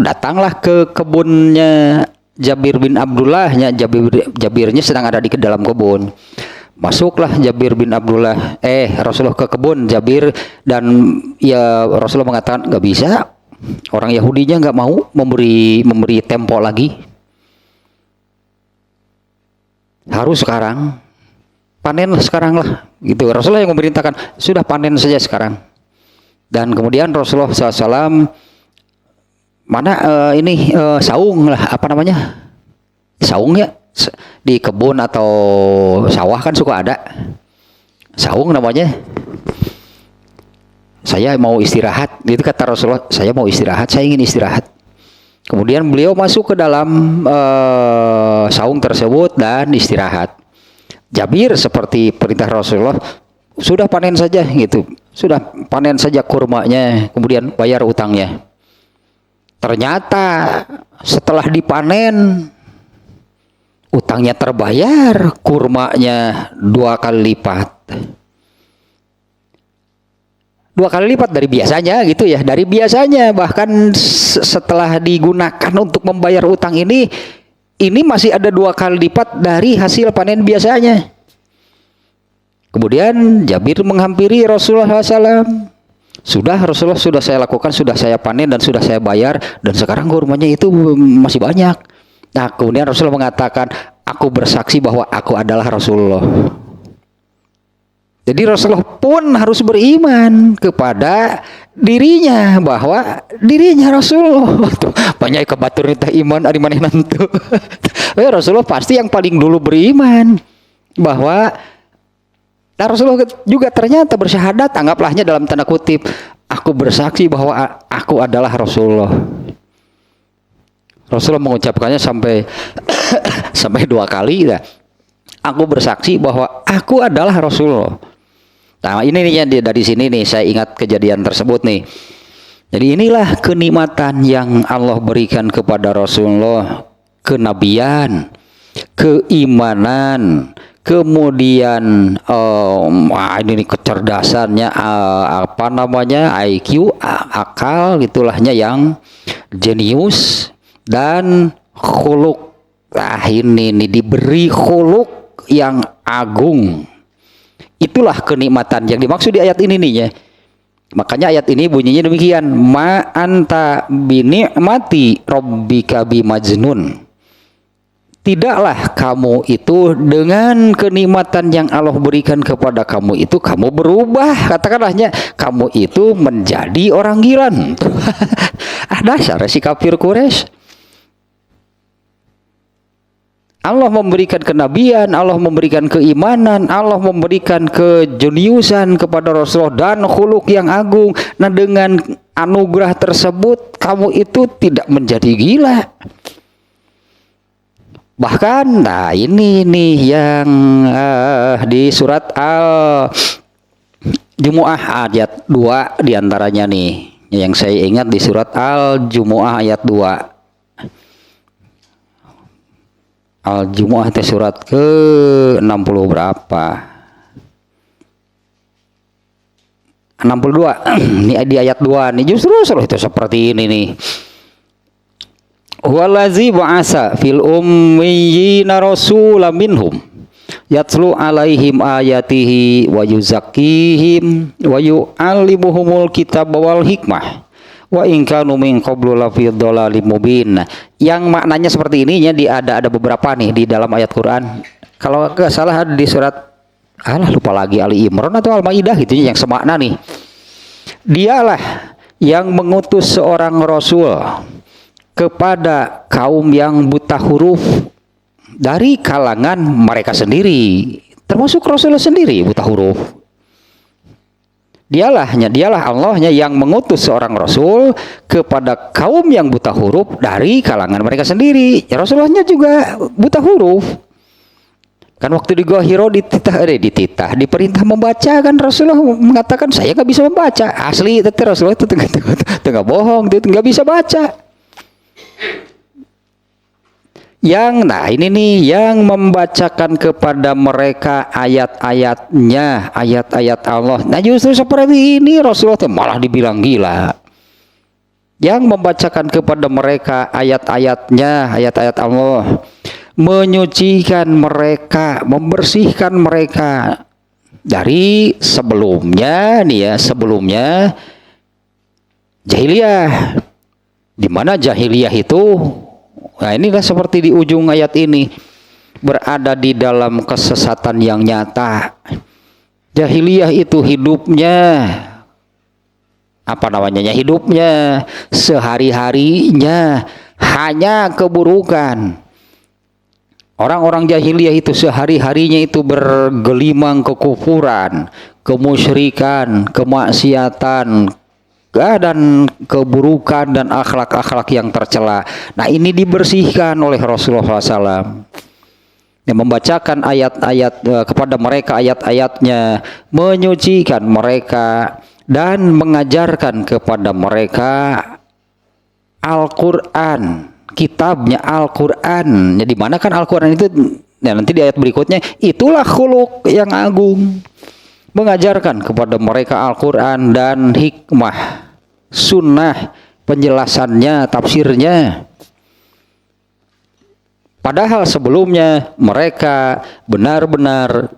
datanglah ke kebunnya Jabir bin Abdullah. Jabirnya sedang ada di dalam kebun. Masuklah Jabir bin Abdullah, Rasulullah ke kebun Jabir, dan ya Rasulullah mengatakan nggak bisa. Orang Yahudinya nggak mau memberi tempo lagi. Harus sekarang, panenlah sekarang lah. Gitu. Rasulullah yang memerintahkan, sudah panen saja sekarang. Dan kemudian Rasulullah SAW saung lah, saung ya, di kebun atau sawah kan suka ada saung namanya. Saya mau istirahat, itu kata Rasulullah, saya mau istirahat, saya ingin istirahat. Kemudian beliau masuk ke dalam saung tersebut dan istirahat. Jabir seperti perintah Rasulullah, sudah panen saja gitu, sudah panen saja kurmanya, kemudian bayar utangnya. Ternyata setelah dipanen utangnya terbayar, kurmanya 2 kali lipat. 2 kali lipat dari biasanya gitu ya, dari biasanya. Bahkan setelah digunakan untuk membayar utang ini masih ada 2 kali lipat dari hasil panen biasanya. Kemudian Jabir menghampiri Rasulullah SAW. Sudah Rasulullah, sudah saya lakukan, sudah saya panen dan sudah saya bayar, dan sekarang kurmanya itu masih banyak. Nah, kemudian Rasulullah mengatakan, aku bersaksi bahwa aku adalah Rasulullah. Jadi Rasulullah pun harus beriman kepada dirinya bahwa dirinya Rasulullah. Tuh, banyak kebatur teh iman ari manehna teu. Rasulullah pasti yang paling dulu beriman bahwa Rasulullah juga ternyata bersyahadat, anggaplah dalam tanda kutip, aku bersaksi bahwa aku adalah Rasulullah. Rasulullah mengucapkannya sampai sampai 2 kali ya. Aku bersaksi bahwa aku adalah Rasulullah. Nah, ini nih dari sini nih saya ingat kejadian tersebut nih. Jadi inilah kenikmatan yang Allah berikan kepada Rasulullah, kenabian, keimanan, kemudian ini kecerdasannya, IQ, akal gitulahnya yang jenius, dan khuluk. Nah, ini diberi khuluk yang agung. Itulah kenikmatan yang dimaksud di ayat ini nih ya. Makanya ayat ini bunyinya demikian, ma anta binikmati rabbika bimajnun. Tidaklah kamu itu dengan kenikmatan yang Allah berikan kepada kamu itu kamu berubah, katakanlahnya kamu itu menjadi orang gila. Dasar si kafir Quraisy. Allah memberikan kenabian, Allah memberikan keimanan, Allah memberikan kejeniusan kepada Rasulullah dan khuluk yang agung. Nah, dengan anugerah tersebut kamu itu tidak menjadi gila. Bahkan, nah ini nih yang di surat Al-Jumu'ah ayat 2 diantaranya nih, yang saya ingat di surat Al-Jumu'ah ayat 2. Al-Jumu'ah itu surat ke 60 berapa? 62. Ini di ayat 2 nih justru itu seperti ini nih. Wallazi ba'asa fil ummiyina rasulam minhum yatlu alaihim ayatihi wa yuzakkihim wa yu'allimuhumul kitab wal hikmah wa in kanu min qablu lafi dhalalim mubin. Yang maknanya seperti ini ya, ada beberapa nih di dalam ayat Quran. Kalau enggak salah di surat lupa lagi Ali Imran atau Al-Maidah gitu yang semakna nih. Dialah yang mengutus seorang rasul kepada kaum yang buta huruf dari kalangan mereka sendiri, termasuk Rasulullah sendiri buta huruf. Dialah Allahnya yang mengutus seorang Rasul kepada kaum yang buta huruf dari kalangan mereka sendiri. Ya, Rasulullahnya juga buta huruf. Kan waktu di Gua Hiro diperintah membaca, kan Rasulullah mengatakan saya nggak bisa membaca. Asli, tapi Rasulullah itu tengah bohong, dia nggak bisa baca. Nah ini nih yang membacakan kepada mereka ayat-ayatnya, ayat-ayat Allah. Nah justru seperti ini Rasulullah malah dibilang gila. Yang membacakan kepada mereka ayat-ayatnya, ayat-ayat Allah, menyucikan mereka, membersihkan mereka dari sebelumnya nih ya, sebelumnya jahiliyah. Di mana jahiliyah itu, nah inilah seperti di ujung ayat ini, berada di dalam kesesatan yang nyata. Jahiliyah itu hidupnya hidupnya sehari-harinya hanya keburukan. Orang-orang jahiliyah itu sehari-harinya itu bergelimang kekufuran, kemusyrikan, kemaksiatan, dan keburukan dan akhlak-akhlak yang tercela. Nah ini dibersihkan oleh Rasulullah SAW. yang membacakan ayat-ayat kepada mereka ayat-ayatnya, menyucikan mereka dan mengajarkan kepada mereka Al-Quran, kitabnya Al-Quran. Jadi mana kan Al-Quran itu, nah nanti di ayat berikutnya, itulah khuluq yang agung. Mengajarkan kepada mereka Al-Quran dan hikmah, sunnah, penjelasannya, tafsirnya. Padahal sebelumnya mereka benar-benar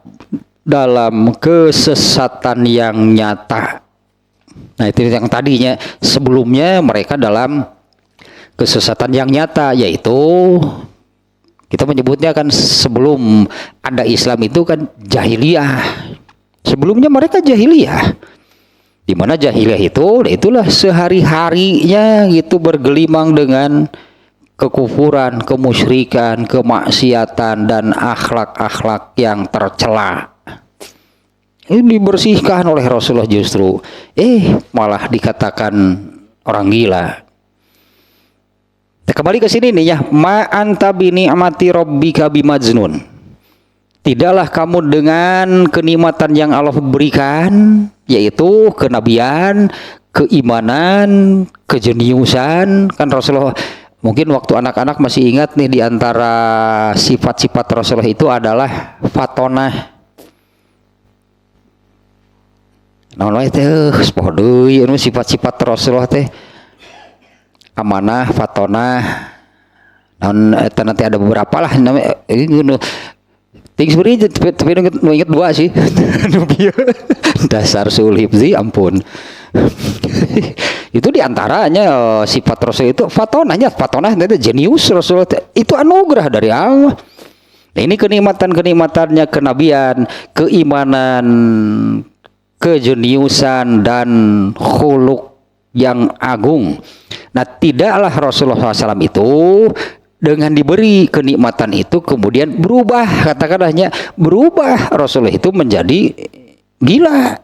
dalam kesesatan yang nyata. Nah itu yang tadinya, sebelumnya mereka dalam kesesatan yang nyata, yaitu kita menyebutnya kan sebelum ada Islam itu kan jahiliyah. Sebelumnya mereka jahiliyah. Di mana jahiliyah itu, itulah sehari-harinya gitu bergelimang dengan kekufuran, kemusyrikan, kemaksiatan dan akhlak-akhlak yang tercela. Ini dibersihkan oleh Rasulullah justru. Malah dikatakan orang gila. Nah, kembali ke sini nih ya, ma anta bi ni'mati rabbika bimajnun. Tidaklah kamu dengan kenikmatan yang Allah berikan, yaitu kenabian, keimanan, kejeniusan. Kan Rasulullah, mungkin waktu anak-anak masih ingat nih, di antara sifat-sifat Rasulullah itu adalah fatonah. Nah, itu sepodoy sifat-sifat Rasulullah teh amanah, fatonah. Nanti ada beberapa lah namanya. Ting sebenarnya tapi ingat dua sih. Dasar sulhib sih, ampun. Itu diantaranya sifat Rasul itu fatonah itu jenius Rasul, itu anugerah dari Allah. Nah, ini kenikmatan-kenikmatannya kenabian, keimanan, kejeniusan dan khuluq yang agung. Nah tidaklah Rasulullah SAW itu dengan diberi kenikmatan itu kemudian berubah, katakanlahnya berubah, Rasulullah itu menjadi gila.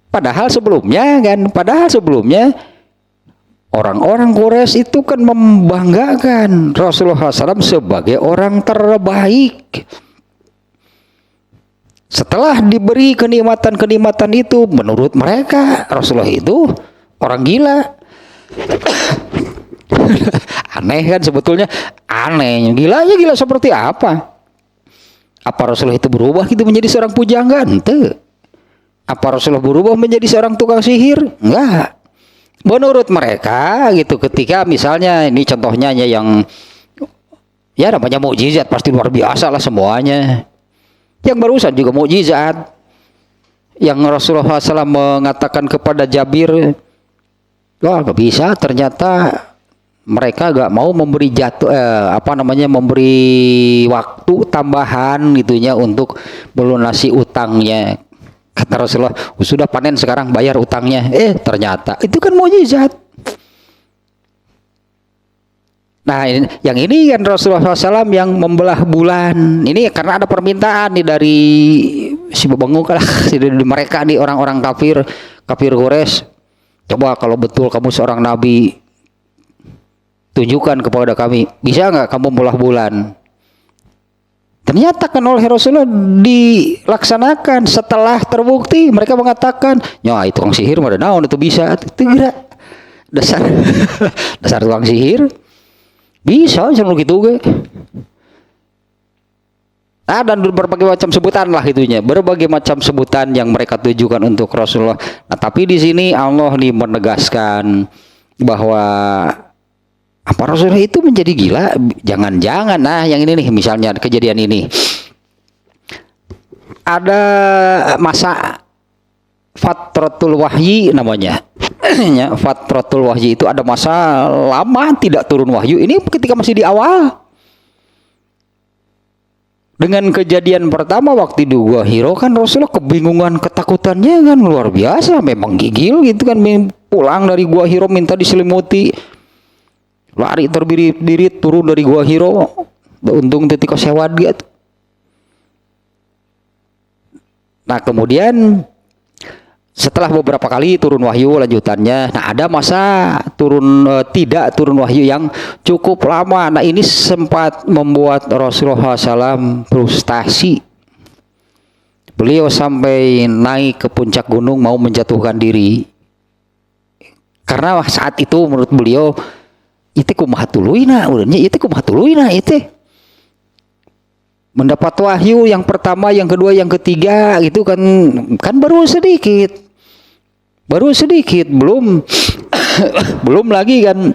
Padahal sebelumnya orang-orang Quraisy itu kan membanggakan Rasulullah SAW sebagai orang terbaik. Setelah diberi kenikmatan-kenikmatan itu, menurut mereka Rasulullah itu orang gila. Aneh kan sebetulnya, aneh. Gila seperti apa? Apa Rasulullah itu berubah gitu menjadi seorang pujangga? Ente. Apa Rasulullah berubah menjadi seorang tukang sihir? Enggak. Menurut mereka gitu, ketika misalnya ini contohnya yang ya namanya mukjizat pasti luar biasa lah semuanya. Yang barusan juga mukjizat. Yang Rasulullah SAW mengatakan kepada Jabir, wah gak bisa, ternyata mereka gak mau memberi memberi waktu tambahan gitunya untuk melunasi utangnya. Kata Rasulullah, sudah panen sekarang bayar utangnya. Ternyata itu kan mukjizat. Nah, yang ini kan Rasulullah SAW yang membelah bulan. Ini karena ada permintaan nih dari si Babanguk lah, dari mereka nih orang-orang kafir Quraisy. Coba kalau betul kamu seorang nabi, tunjukkan kepada kami, bisa nggak kamu membelah bulan? Ternyata kan oleh Rasulullah dilaksanakan. Setelah terbukti, mereka mengatakan, ya itu tukang sihir mah naon itu bisa. Itu kira dasar tukang sihir. Bisa jangan gitu ge. Nah, dan berbagai macam sebutan lah itunya, berbagai macam sebutan yang mereka tujukan untuk Rasulullah. Nah, tapi di sini Allah nih menegaskan bahwa apa Rasulullah itu menjadi gila? Jangan-jangan. Nah, yang ini nih misalnya kejadian ini. Ada masa Fatratul Wahyi namanya. Ya, Fatratul Wahyi itu ada masa lama tidak turun wahyu. Ini ketika masih di awal. Dengan kejadian pertama waktu di Gua Hiro kan Rasulullah kebingungan, ketakutannya kan luar biasa, memang gigil gitu kan, pulang dari Gua Hiro minta diselimuti, lari terbirit-birit turun dari Gua Hiro, untung titik sewad gitu. Nah kemudian setelah beberapa kali turun wahyu lanjutannya, nah ada masa tidak turun wahyu yang cukup lama. Nah ini sempat membuat Rasulullah SAW frustasi. Beliau sampai naik ke puncak gunung mau menjatuhkan diri. Karena saat itu menurut beliau itu kumaha tuluina, urangnya itu kumaha tuluina itu. Mendapat wahyu yang pertama, yang kedua, yang ketiga gitu kan baru sedikit. Belum belum lagi kan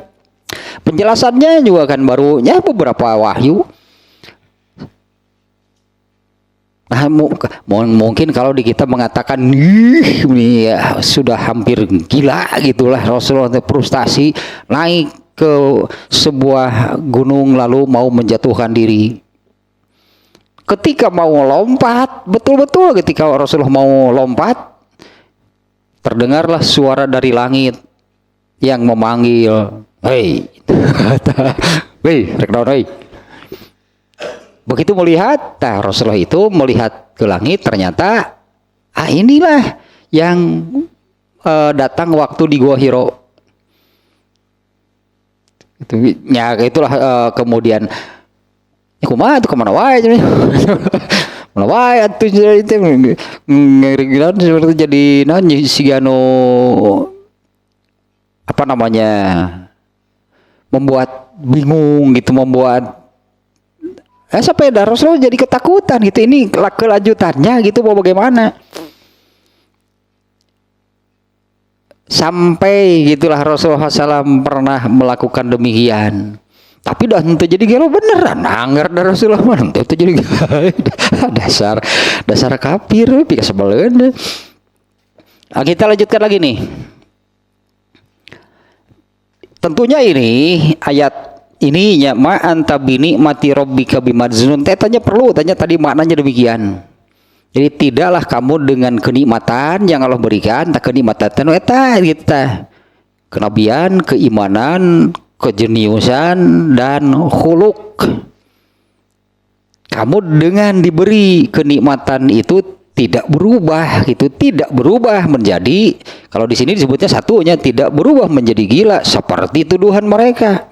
penjelasannya juga kan barunya beberapa wahyu. Nah, mungkin kalau di kita mengatakan ini ya, sudah hampir gila gitulah Rasulullah frustasi naik ke sebuah gunung lalu mau menjatuhkan diri. Ketika mau lompat, betul-betul ketika Rasulullah mau lompat, terdengarlah suara dari langit yang memanggil, "Hei, hei, rek naon hei." Begitu melihat, Rasulullah itu melihat ke langit, ternyata inilah yang datang waktu di Gua Hiro. Itulah kemudian kumaha tuh kemana wae mana wae atuh itu ngerigilan seperti jadi sigano apa namanya membuat bingung gitu, membuat sampai Rasulullah jadi ketakutan gitu. Ini kelanjutannya gitu mau bagaimana? Sampai gitulah Rasulullah SAW pernah melakukan demikian. Tapi dah tentu jadi gelo beneran anggar dari Rasulullah mah tentu jadi dasar kafir pika sebeleun. Nah, kita lanjutkan lagi nih. Tentunya ini ayat ininya ma anta bini mati rabbika bimadzunun. Tanya perlu tanya tadi maknanya demikian. Jadi tidaklah kamu dengan kenikmatan yang Allah berikan, tak kenikmatan eta kita. Kenabian, keimanan, kejeniusan dan khuluk. Kamu dengan diberi kenikmatan itu tidak berubah gitu, tidak berubah menjadi, kalau di sini disebutnya satunya tidak berubah menjadi gila seperti tuduhan mereka.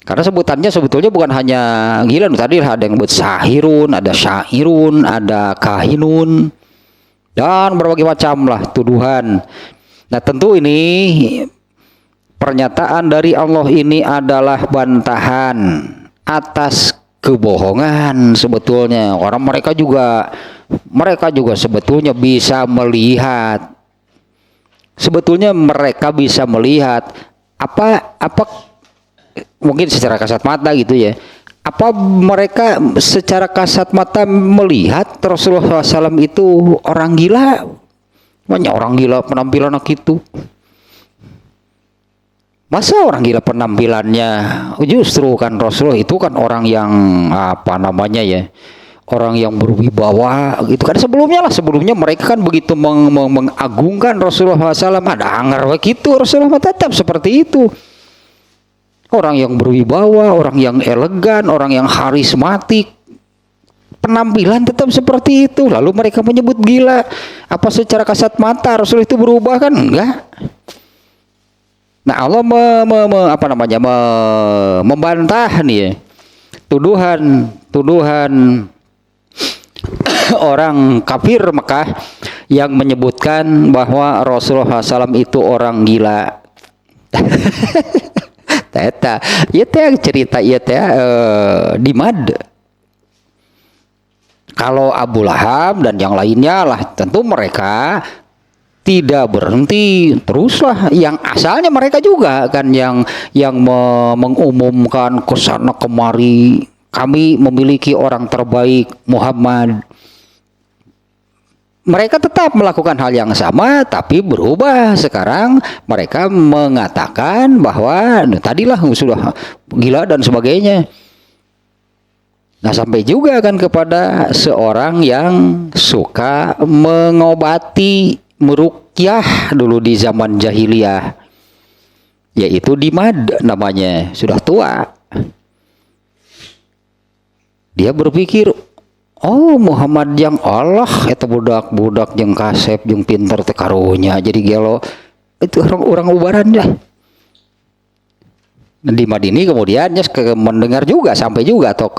Karena sebutannya sebetulnya bukan hanya gila, tadi ada yang buat sahirun, ada syairun, ada kahinun, dan berbagai macam lah tuduhan. Nah tentu ini pernyataan dari Allah ini adalah bantahan atas kebohongan sebetulnya. Orang mereka juga sebetulnya bisa melihat. Sebetulnya mereka bisa melihat apa mungkin secara kasat mata gitu ya. Apa mereka secara kasat mata melihat Rasulullah SAW itu orang gila? Banyak orang gila penampilan gitu. Masa orang gila penampilannya? Justru kan Rasulullah itu kan orang yang apa namanya ya? Orang yang berwibawa gitu kan. Sebelumnya mereka kan begitu mengagungkan Rasulullah SAW. Ada anggar gitu Rasulullah tetap seperti itu. Orang yang berwibawa, orang yang elegan, orang yang karismatik, penampilan tetap seperti itu. Lalu mereka menyebut gila. Apa secara kasat mata Rasul itu berubah kan? Enggak. Nah Allah membantah nih ya, tuduhan orang kafir Mekah yang menyebutkan bahwa Rasulullah SAW itu orang gila. Eta, ieu teh cerita ieu teh di Mad. Kalau Abu Lahab dan yang lainnya lah, tentu mereka tidak berhenti, teruslah yang asalnya mereka juga kan yang mengumumkan kesana kemari, kami memiliki orang terbaik Muhammad. Mereka tetap melakukan hal yang sama, tapi berubah. Sekarang mereka mengatakan bahwa tadilah sudah gila dan sebagainya. Nah sampai juga kan kepada seorang yang suka mengobati, meruqyah dulu di zaman jahiliyah, yaitu Dimad namanya, sudah tua. Dia berpikir, oh Muhammad yang Allah eta budak-budak jeung kasep jeung pinter teh karunya jadi gelo itu orang ubaran dah. Di Madini kemudian mendengar juga sampai juga atau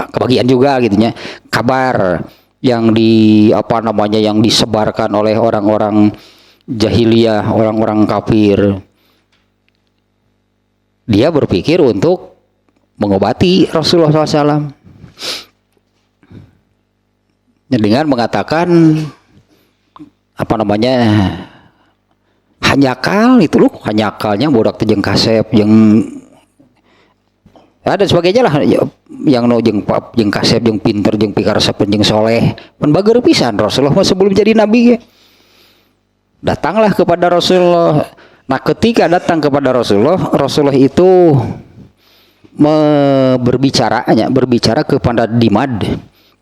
kebagian juga gitunya kabar yang yang disebarkan oleh orang-orang jahiliyah, orang-orang kafir. Dia berpikir untuk mengobati Rasulullah SAW dengan mengatakan hanyakal itu loh, hanyakalnya budak jeung kasep yang ada sebagainya lah yang jeung kasep jeung pinter jeung pikaresep jeung soleh pan bager pisan Rasulullah sebelum jadi nabi ya. Datanglah kepada Rasulullah. Nah ketika datang kepada Rasulullah itu berbicara kepada Dimad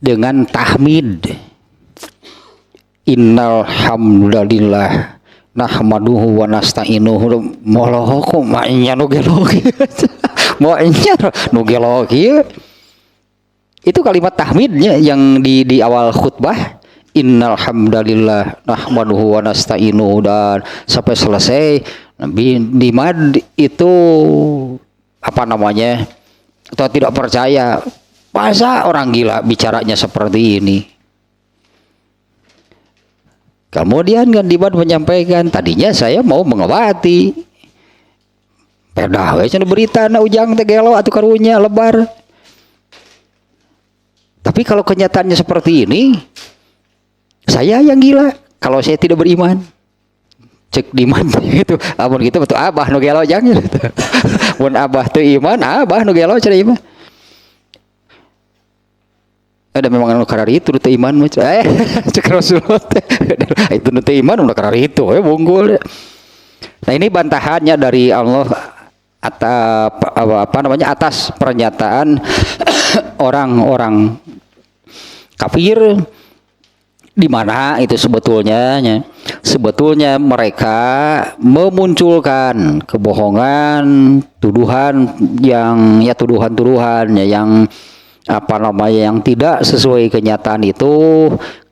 dengan tahmid, innal hamdalillah nahmaduhu wa nasta'inuhu moloho ma'nya nu gelogi ma'nya nu gelogi. Itu kalimat tahmidnya yang di awal khutbah, innal hamdalillah nahmaduhu wa nasta'inuhu, dan sampai selesai Nabi Dimad itu atau tidak percaya, masa orang gila bicaranya seperti ini. Kemudian kan Dimad menyampaikan, tadinya saya mau mengobati pedah we cenah berita na ujang teh gelo atuh karunya lebar. Tapi kalau kenyataannya seperti ini, saya yang gila kalau saya tidak beriman. Cek Dimad gitu. Amun gitu betul abah nu gelo jang gitu. Mun abah teu iman, abah nu gelo cenah iman. Ada memang anu karari itu teu iman mah cek Rasulullah teh. Itu nu teu iman udah karari itu bunggul. Nah ini bantahannya dari Allah atas pernyataan orang-orang kafir, di mana itu sebetulnya mereka memunculkan kebohongan, tuduhan yang yang tidak sesuai kenyataan itu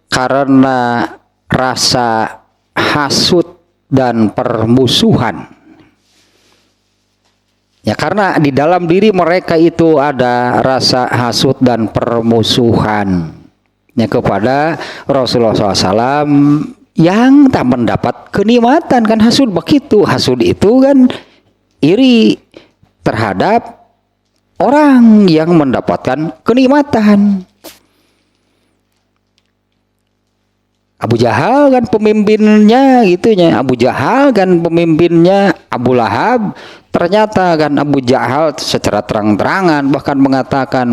karena rasa hasud dan permusuhan. Ya karena di dalam diri mereka itu ada rasa hasud dan permusuhan ya kepada Rasulullah SAW yang tak mendapat kenikmatan. Kan hasud begitu, hasud itu kan iri terhadap orang yang mendapatkan kenikmatan. Abu Jahal kan pemimpinnya gitunya, Abu Jahal kan pemimpinnya Abu Lahab. Ternyata kan Abu Jahal secara terang-terangan bahkan mengatakan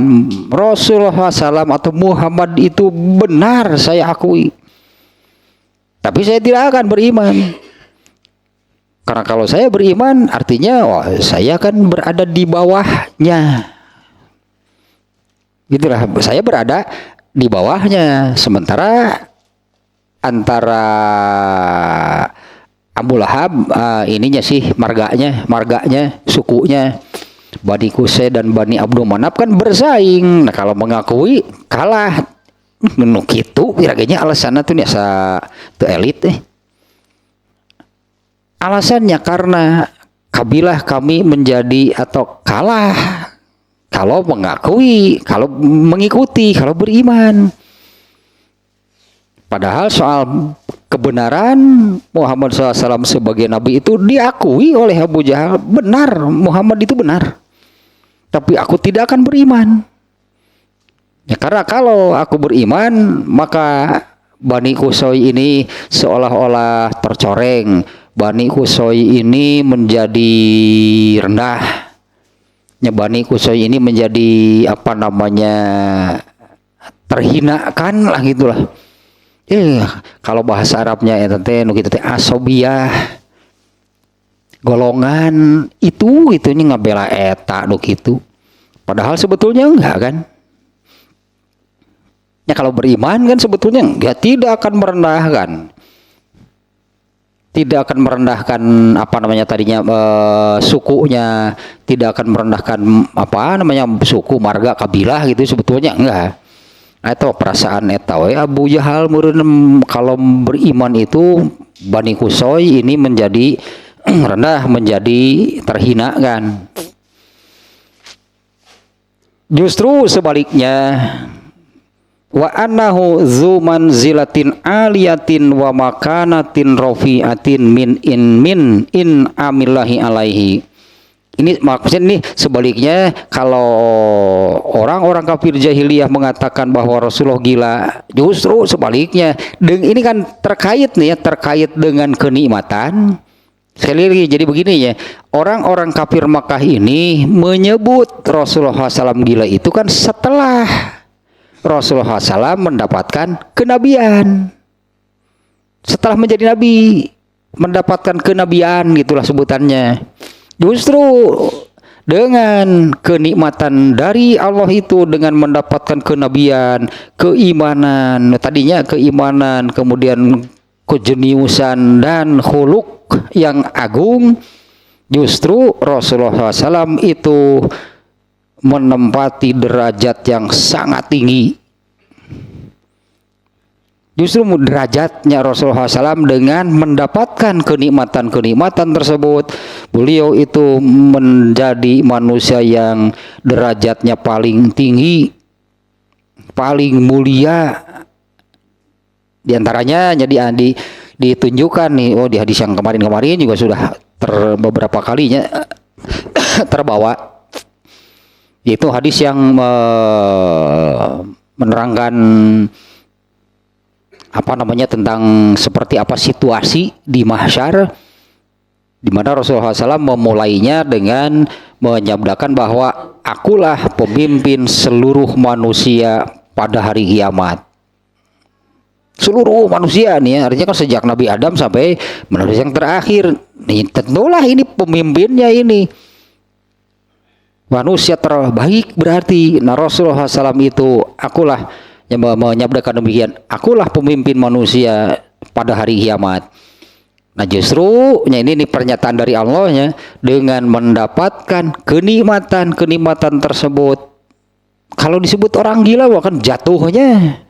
Rasulullah SAW atau Muhammad itu benar, saya akui. Tapi saya tidak akan beriman. Karena kalau saya beriman artinya saya kan berada di bawahnya. Gitulah, saya berada di bawahnya. Sementara antara Abu Lahab marganya sukunya Bani Qusay dan Bani Abdul Manaf kan bersaing. Nah kalau mengakui kalah nu kitu wiragenya alasanna tuh asa teu elit alasannya karena kabilah kami menjadi atau kalah kalau mengakui, kalau mengikuti, kalau beriman. Padahal soal kebenaran Muhammad SAW sebagai nabi itu diakui oleh Abu Jahal, benar Muhammad itu benar. Tapi aku tidak akan beriman. Ya karena kalau aku beriman maka Bani Qusay ini seolah-olah tercoreng. Bani Qusay ini menjadi rendah. Ya Bani Qusay ini menjadi terhinakan lah gitulah. Kalau bahasa Arabnya nu kitu teh asobiyah, golongan itu nya ngabela eta nu kitu. Padahal sebetulnya enggak kan. Ya kalau beriman kan sebetulnya enggak, tidak akan merendahkan. Tidak akan merendahkan sukunya, tidak akan merendahkan suku, marga, kabilah gitu sebetulnya enggak. Atau perasaan eta we Abu Jahal meureun kalau beriman itu Bani Qusay ini menjadi rendah, menjadi terhina kan. Justru sebaliknya, wa annahu dzu manzilatin aliyatin wa makanatin rafi'atin min in amillahi alaihi. Ini maksudnya nih sebaliknya, kalau orang-orang kafir jahiliyah mengatakan bahwa Rasulullah gila, justru sebaliknya. Ini kan terkait nih ya, terkait dengan kenikmatan. Sekali lagi, jadi begini ya, orang-orang kafir Makkah ini menyebut Rasulullah SAW gila itu kan setelah Rasulullah SAW mendapatkan kenabian, setelah menjadi nabi, mendapatkan kenabian, gitulah sebutannya. Justru dengan kenikmatan dari Allah itu, dengan mendapatkan kenabian, keimanan, tadinya keimanan, kemudian kejeniusan dan khuluq yang agung, justru Rasulullah SAW itu menempati derajat yang sangat tinggi. Justru derajatnya Rasulullah SAW dengan mendapatkan kenikmatan-kenikmatan tersebut, beliau itu menjadi manusia yang derajatnya paling tinggi, paling mulia. Di antaranya jadi ditunjukkan nih, di hadis yang kemarin-kemarin juga sudah beberapa kalinya terbawa, yaitu hadis yang menerangkan tentang seperti apa situasi di mahsyar, di mana Rasulullah SAW memulainya dengan menyabdakan bahwa akulah pemimpin seluruh manusia pada hari kiamat. Seluruh manusia nih ya, artinya kan sejak Nabi Adam sampai manusia yang terakhir. Tentulah ini pemimpinnya, ini manusia terbaik berarti. Nah, Rasulullah SAW itu akulah yang menyabdakan demikian, akulah pemimpin manusia pada hari kiamat. Nah, justru ini pernyataan dari Allah ya, dengan mendapatkan kenikmatan tersebut. Kalau disebut orang gila, kan jatuhnya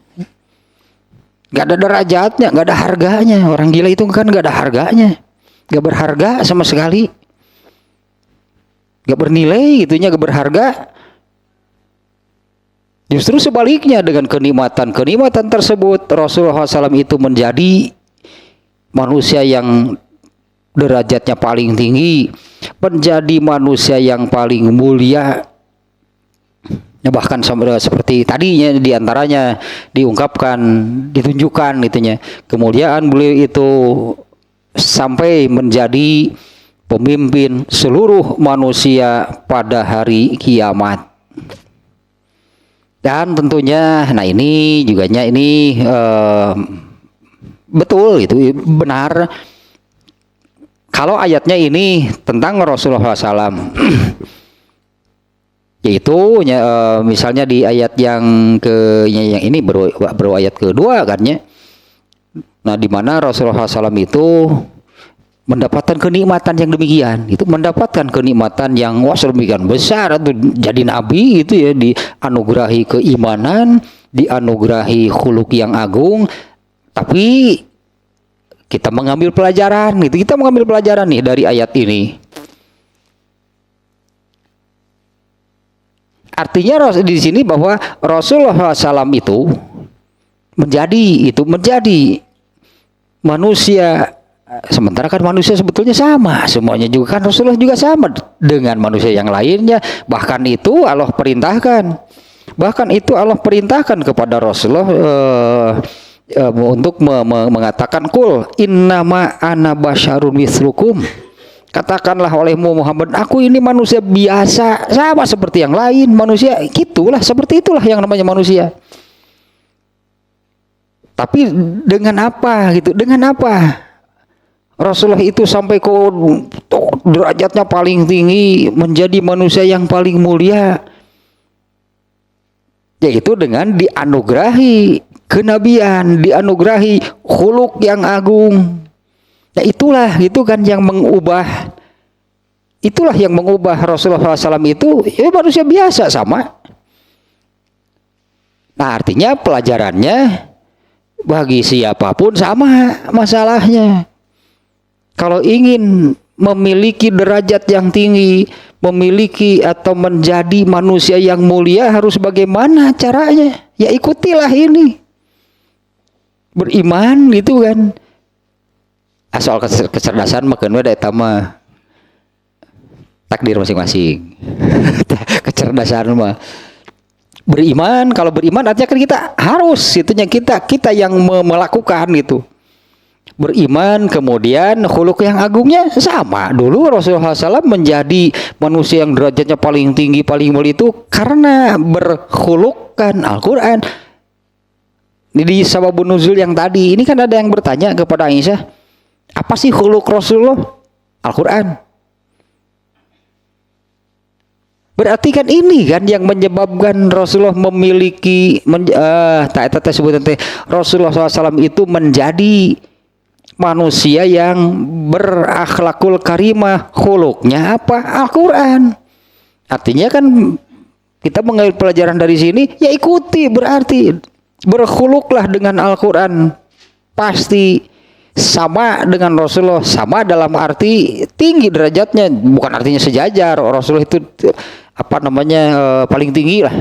nggak ada derajatnya, nggak ada harganya. Orang gila itu kan nggak ada harganya, nggak berharga sama sekali, nggak bernilai gitunya, nggak berharga. Justru sebaliknya, dengan kenikmatan tersebut Rasulullah SAW itu menjadi manusia yang derajatnya paling tinggi, menjadi manusia yang paling mulia. Bahkan seperti tadinya diantaranya diungkapkan, ditunjukkan itunya kemuliaan beliau itu sampai menjadi pemimpin seluruh manusia pada hari kiamat. Dan tentunya, nah ini juga betul, itu benar. Kalau ayatnya ini tentang Rasulullah SAW, yaitu misalnya di ayat yang ini baru ayat kedua kan ya. Nah, di mana Rasulullah SAW itu mendapatkan kenikmatan yang demikian, itu mendapatkan kenikmatan yang sedemikian besar, atau jadi nabi itu ya, dianugerahi keimanan, dianugerahi khuluq yang agung. Tapi kita mengambil pelajaran nih dari ayat ini. Artinya di sini bahwa Rasulullah SAW itu menjadi manusia. Sementara kan manusia sebetulnya sama, semuanya juga kan Rasulullah juga sama dengan manusia yang lainnya. Bahkan itu Allah perintahkan kepada Rasulullah untuk mengatakan kul innama ana basyarun mislukum. Katakanlah olehmu Muhammad, aku ini manusia biasa, sama seperti yang lain manusia. Gitulah, seperti itulah yang namanya manusia. Tapi dengan apa gitu? Dengan apa Rasulullah itu sampai ke derajatnya paling tinggi, menjadi manusia yang paling mulia? Yaitu dengan dianugerahi kenabian, dianugerahi khuluq yang agung. Nah, itu kan yang mengubah Rasulullah SAW itu ya manusia biasa sama. Nah, artinya pelajarannya bagi siapapun sama masalahnya. Kalau ingin memiliki derajat yang tinggi, memiliki atau menjadi manusia yang mulia, harus bagaimana caranya? Ya ikutilah ini. Beriman gitu kan. Asal kecerdasan makan wae eta mah takdir masing-masing. Kecerdasan mah beriman. Kalau beriman artinya kan kita harus itunya kita yang melakukan gitu. Beriman, kemudian khuluq yang agungnya sama. Dulu Rasulullah SAW menjadi manusia yang derajatnya paling tinggi, paling mulia itu karena berkhuluqkan Al-Quran. Ini di sababun nuzul yang tadi, ini kan ada yang bertanya kepada Aisyah, apa sih khuluq Rasulullah? Al-Quran. Berarti kan ini kan yang menyebabkan Rasulullah memiliki Rasulullah SAW itu menjadi manusia yang berakhlakul karimah, khuluqnya apa? Al-Quran. Artinya kan kita mengambil pelajaran dari sini, ya ikuti, berarti berkhuluqlah dengan Al-Quran. Pasti sama dengan Rasulullah, sama dalam arti tinggi derajatnya, bukan artinya sejajar. Rasulullah itu paling tinggi lah.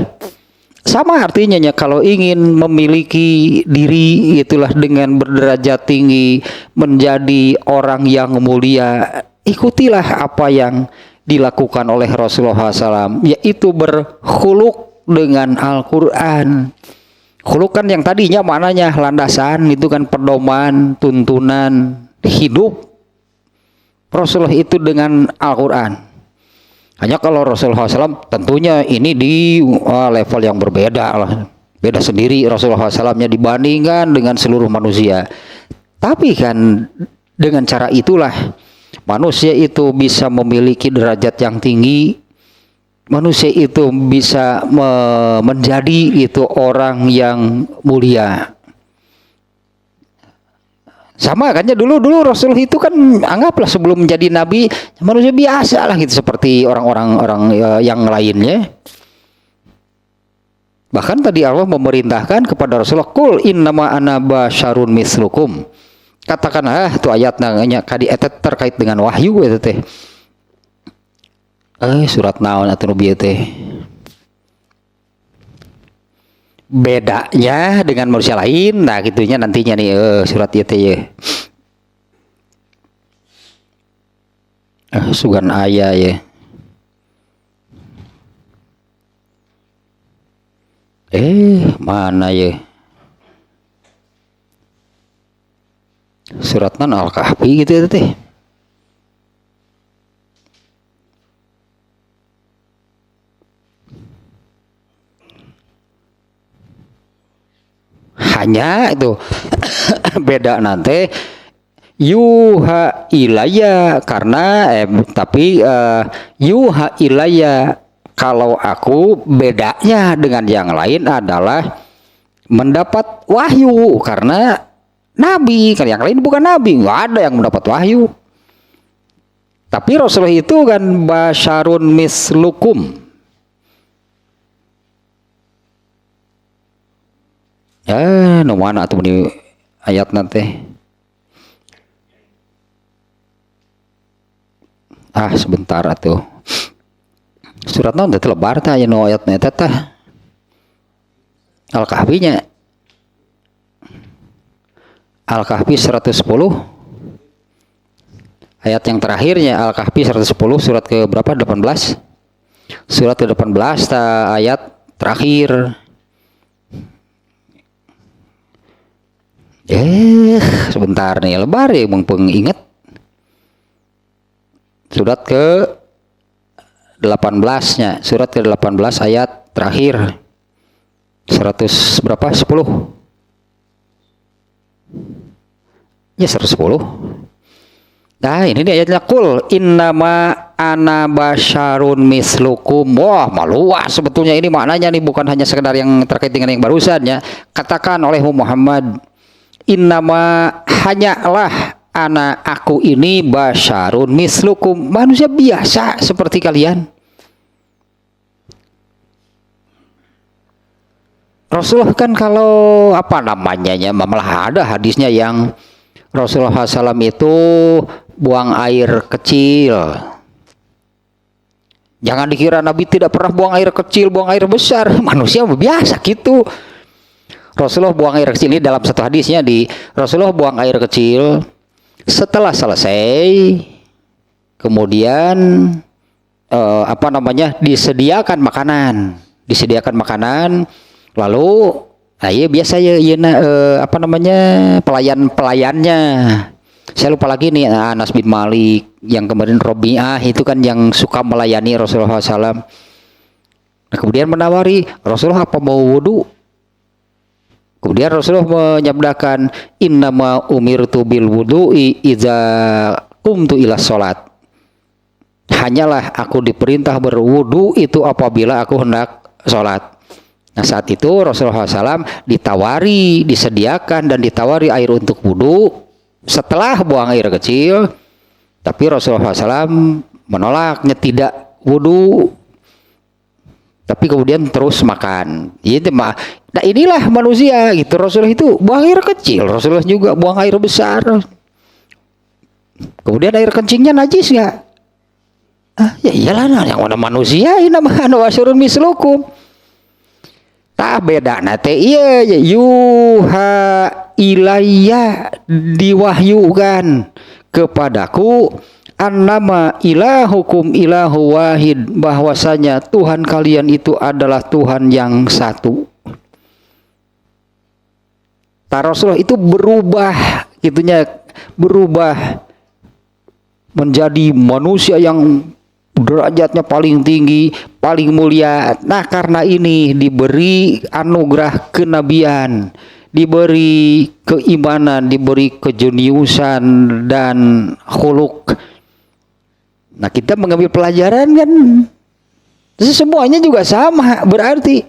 Sama artinya ya, kalau ingin memiliki diri itulah dengan berderajat tinggi, menjadi orang yang mulia, ikutilah apa yang dilakukan oleh Rasulullah SAW, yaitu berkhuluq dengan Al-Quran. Khuluq kan yang tadinya maknanya landasan, itu kan pedoman, tuntunan hidup. Rasulullah itu dengan Al-Quran. Hanya kalau Rasulullah SAW tentunya ini di level yang berbeda lah. Beda sendiri Rasulullah SAW-nya dibandingkan dengan seluruh manusia. Tapi kan dengan cara itulah manusia itu bisa memiliki derajat yang tinggi. Manusia itu bisa menjadi itu orang yang mulia. Sama kan ya, dulu Rasulullah itu kan anggaplah sebelum menjadi nabi manusia biasa lah gitu, seperti orang-orang yang lainnya. Bahkan tadi Allah memerintahkan kepada Rasulullah, qul innama ana basyarun mislukum. Katakanlah itu ayatnya kadi eta terkait dengan wahyu eta teh. Surat naon atuh nu teh? Bedanya dengan manusia lain, nah gitunya nantinya nih surat itu ya. Sugan ayah ya. Mana ya? Suratna Al-Kahfi gitu ya teh. Hanya itu beda nanti yuha ilaya karena tapi yuha ilaya, kalau aku bedanya dengan yang lain adalah mendapat wahyu karena nabi, kan yang lain bukan nabi, nggak ada yang mendapat wahyu. Tapi Rasulullah itu kan basyarun mislukum. No mana tuh di ayat nanti. Sebentar atuh. Surat naon teh lebar tah aya no ayatna eta tah. Al-Kahfi-nya. Al-Kahfi 110. Ayat yang terakhirnya Al-Kahfi 110 surat ke berapa? 18. Surat ke-18 ayat terakhir. Sebentar nih, lebar ya mumpung inget. Surat ke 18-nya, surat ke 18 ayat terakhir. 100 berapa? 10. Ya 110. Nah ini dia ayatnya, qul innama ana basyarun mislukum. Wah meluas sebetulnya ini maknanya nih, bukan hanya sekedar yang terkait dengan yang barusan ya. Katakan oleh Muhammad, innama hanyalah aku ini basyarun mislukum, manusia biasa seperti kalian. Rasulullah kan kalau apa namanya ya, malah ada hadisnya yang Rasulullah SAW itu buang air kecil. Jangan dikira Nabi tidak pernah buang air kecil, buang air besar. Manusia biasa gitu. Rasulullah buang air kecil, ini dalam satu hadisnya di Rasulullah buang air kecil. Setelah selesai, kemudian disediakan makanan, lalu iya biasa ya pelayannya. Saya lupa lagi nih, Anas bin Malik yang kemarin Robi'ah itu kan yang suka melayani Rasulullah SAW. Nah, kemudian menawari Rasulullah apa mau wudu. Kemudian Rasulullah menyabdakan, innama umirtu bil wudu'i idza qumtu ila sholat. Hanyalah aku diperintah berwudu itu apabila aku hendak sholat. Nah, saat itu Rasulullah SAW disediakan dan ditawari air untuk wudu setelah buang air kecil, tapi Rasulullah SAW menolaknya, tidak wudu, tapi kemudian terus makan. Nah, inilah manusia gitu. Rasulullah itu buang air kecil, Rasulullah juga buang air besar. Kemudian air kencingnya najis nggak? Ya iyalah, yang mana manusia ini namanya wasyurun mislukum. Tak beda nate iya yuha ilayya, diwahyukan kepadaku annama ilahukum ilahu wahid, bahwasanya Tuhan kalian itu adalah Tuhan yang satu. Rasulullah itu berubah menjadi manusia yang derajatnya paling tinggi, paling mulia. Nah, karena ini diberi anugerah kenabian, diberi keimanan, diberi kejeniusan dan khuluk. Nah, kita mengambil pelajaran kan, semuanya juga sama. Berarti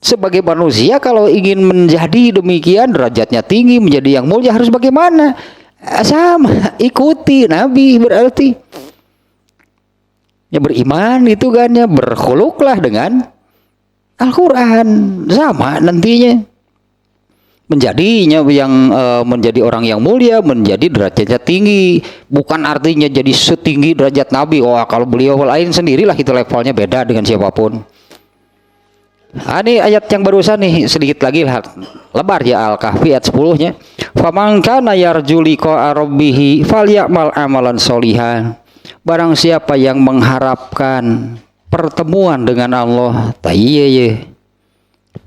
sebagai manusia kalau ingin menjadi demikian, derajatnya tinggi, menjadi yang mulia, harus bagaimana? Sama, ikuti Nabi berarti. Ya beriman itu kan ya, berkhuluklah dengan Al-Quran, sama nantinya menjadinya menjadi orang yang mulia, menjadi derajatnya tinggi. Bukan artinya jadi setinggi derajat Nabi. Kalau beliau lain sendirilah, itu levelnya beda dengan siapapun. Ini ayat yang barusan nih, sedikit lagi lebar ya, Al-Kahfi ayat 10-nya. Faman kana yarju liqa'a rabbih falyamal amalan sholihan. Barang siapa yang mengharapkan pertemuan dengan Allah,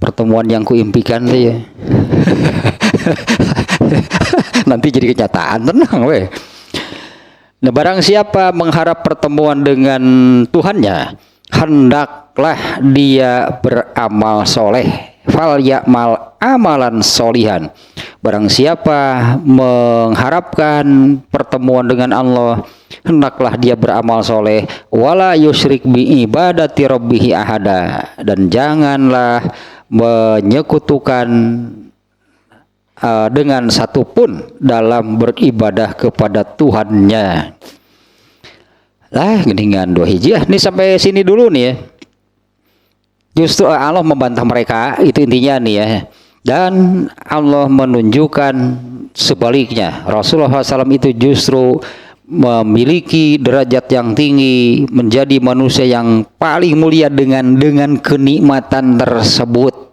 pertemuan yang kuimpikan ya. Nanti jadi kenyataan, tenang weh. Nah, barang siapa mengharap pertemuan dengan Tuhannya, hendaklah dia beramal soleh. Fal ya'mal amalan solihan. Barang siapa mengharapkan pertemuan dengan Allah, hendaklah dia beramal soleh. Wala yusyrik bi ibadati rabbih ahada. Dan janganlah menyekutukan dengan satupun dalam beribadah kepada Tuhannya. Geningan 2 hijriah. Ini sampai sini dulu nih ya. Justru Allah membantah mereka, itu intinya nih ya. Dan Allah menunjukkan sebaliknya. Rasulullah SAW itu justru memiliki derajat yang tinggi, menjadi manusia yang paling mulia dengan kenikmatan tersebut.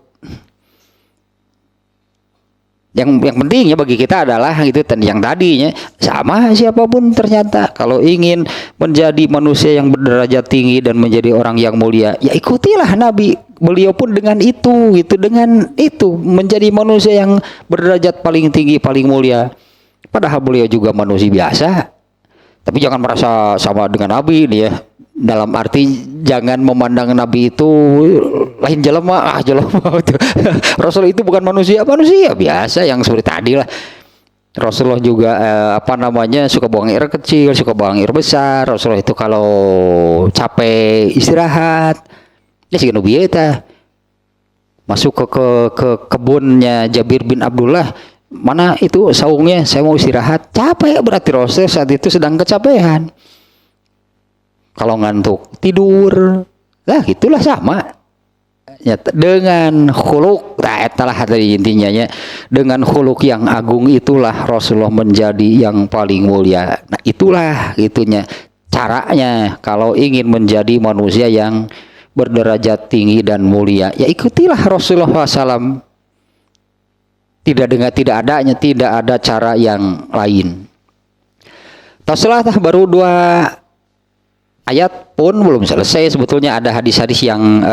Yang pentingnya bagi kita adalah itu yang tadinya sama siapapun ternyata kalau ingin menjadi manusia yang berderajat tinggi dan menjadi orang yang mulia, ya ikutilah Nabi. Beliau pun dengan itu menjadi manusia yang berderajat paling tinggi, paling mulia. Padahal beliau juga manusia biasa. Tapi jangan merasa sama dengan Nabi nih ya. Dalam arti jangan memandang Nabi itu lain jelema Rasul itu bukan manusia biasa yang seperti tadi lah. Rasulullah juga suka buang air kecil, suka buang air besar. Rasulullah itu kalau capek istirahat, ya sih nubieta. Masuk ke kebunnya Jabir bin Abdullah, mana itu saungnya, saya mau istirahat. Capek, berarti Rasul saat itu sedang kecapean. Kalau ngantuk tidur, itulah sama. Ya, dengan khuluk, nah etalah tadi intinya ya, dengan khuluk yang agung itulah Rasulullah menjadi yang paling mulia. Nah itulah gitunya caranya kalau ingin menjadi manusia yang berderajat tinggi dan mulia, ya ikutilah Rasulullah SAW. Tidak ada cara yang lain. Setelah baru 2 ayat pun belum selesai, sebetulnya ada hadis-hadis yang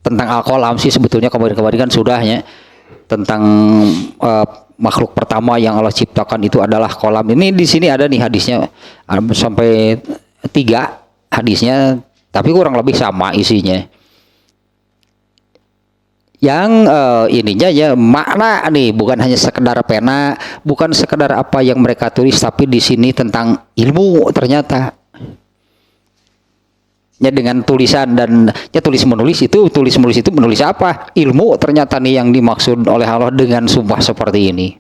tentang al-qalam sih sebetulnya kemarin-kemarin kan sudahnya tentang makhluk pertama yang Allah ciptakan itu adalah kolam. Ini di sini ada nih hadisnya sampai 3 hadisnya, tapi kurang lebih sama isinya. Yang ininya ya makna nih, bukan hanya sekedar pena, bukan sekedar apa yang mereka tulis, tapi di sini tentang ilmu ternyata. Ya dengan tulisan dan ya tulis menulis itu menulis apa? Ilmu ternyata nih yang dimaksud oleh Allah dengan sumpah seperti ini.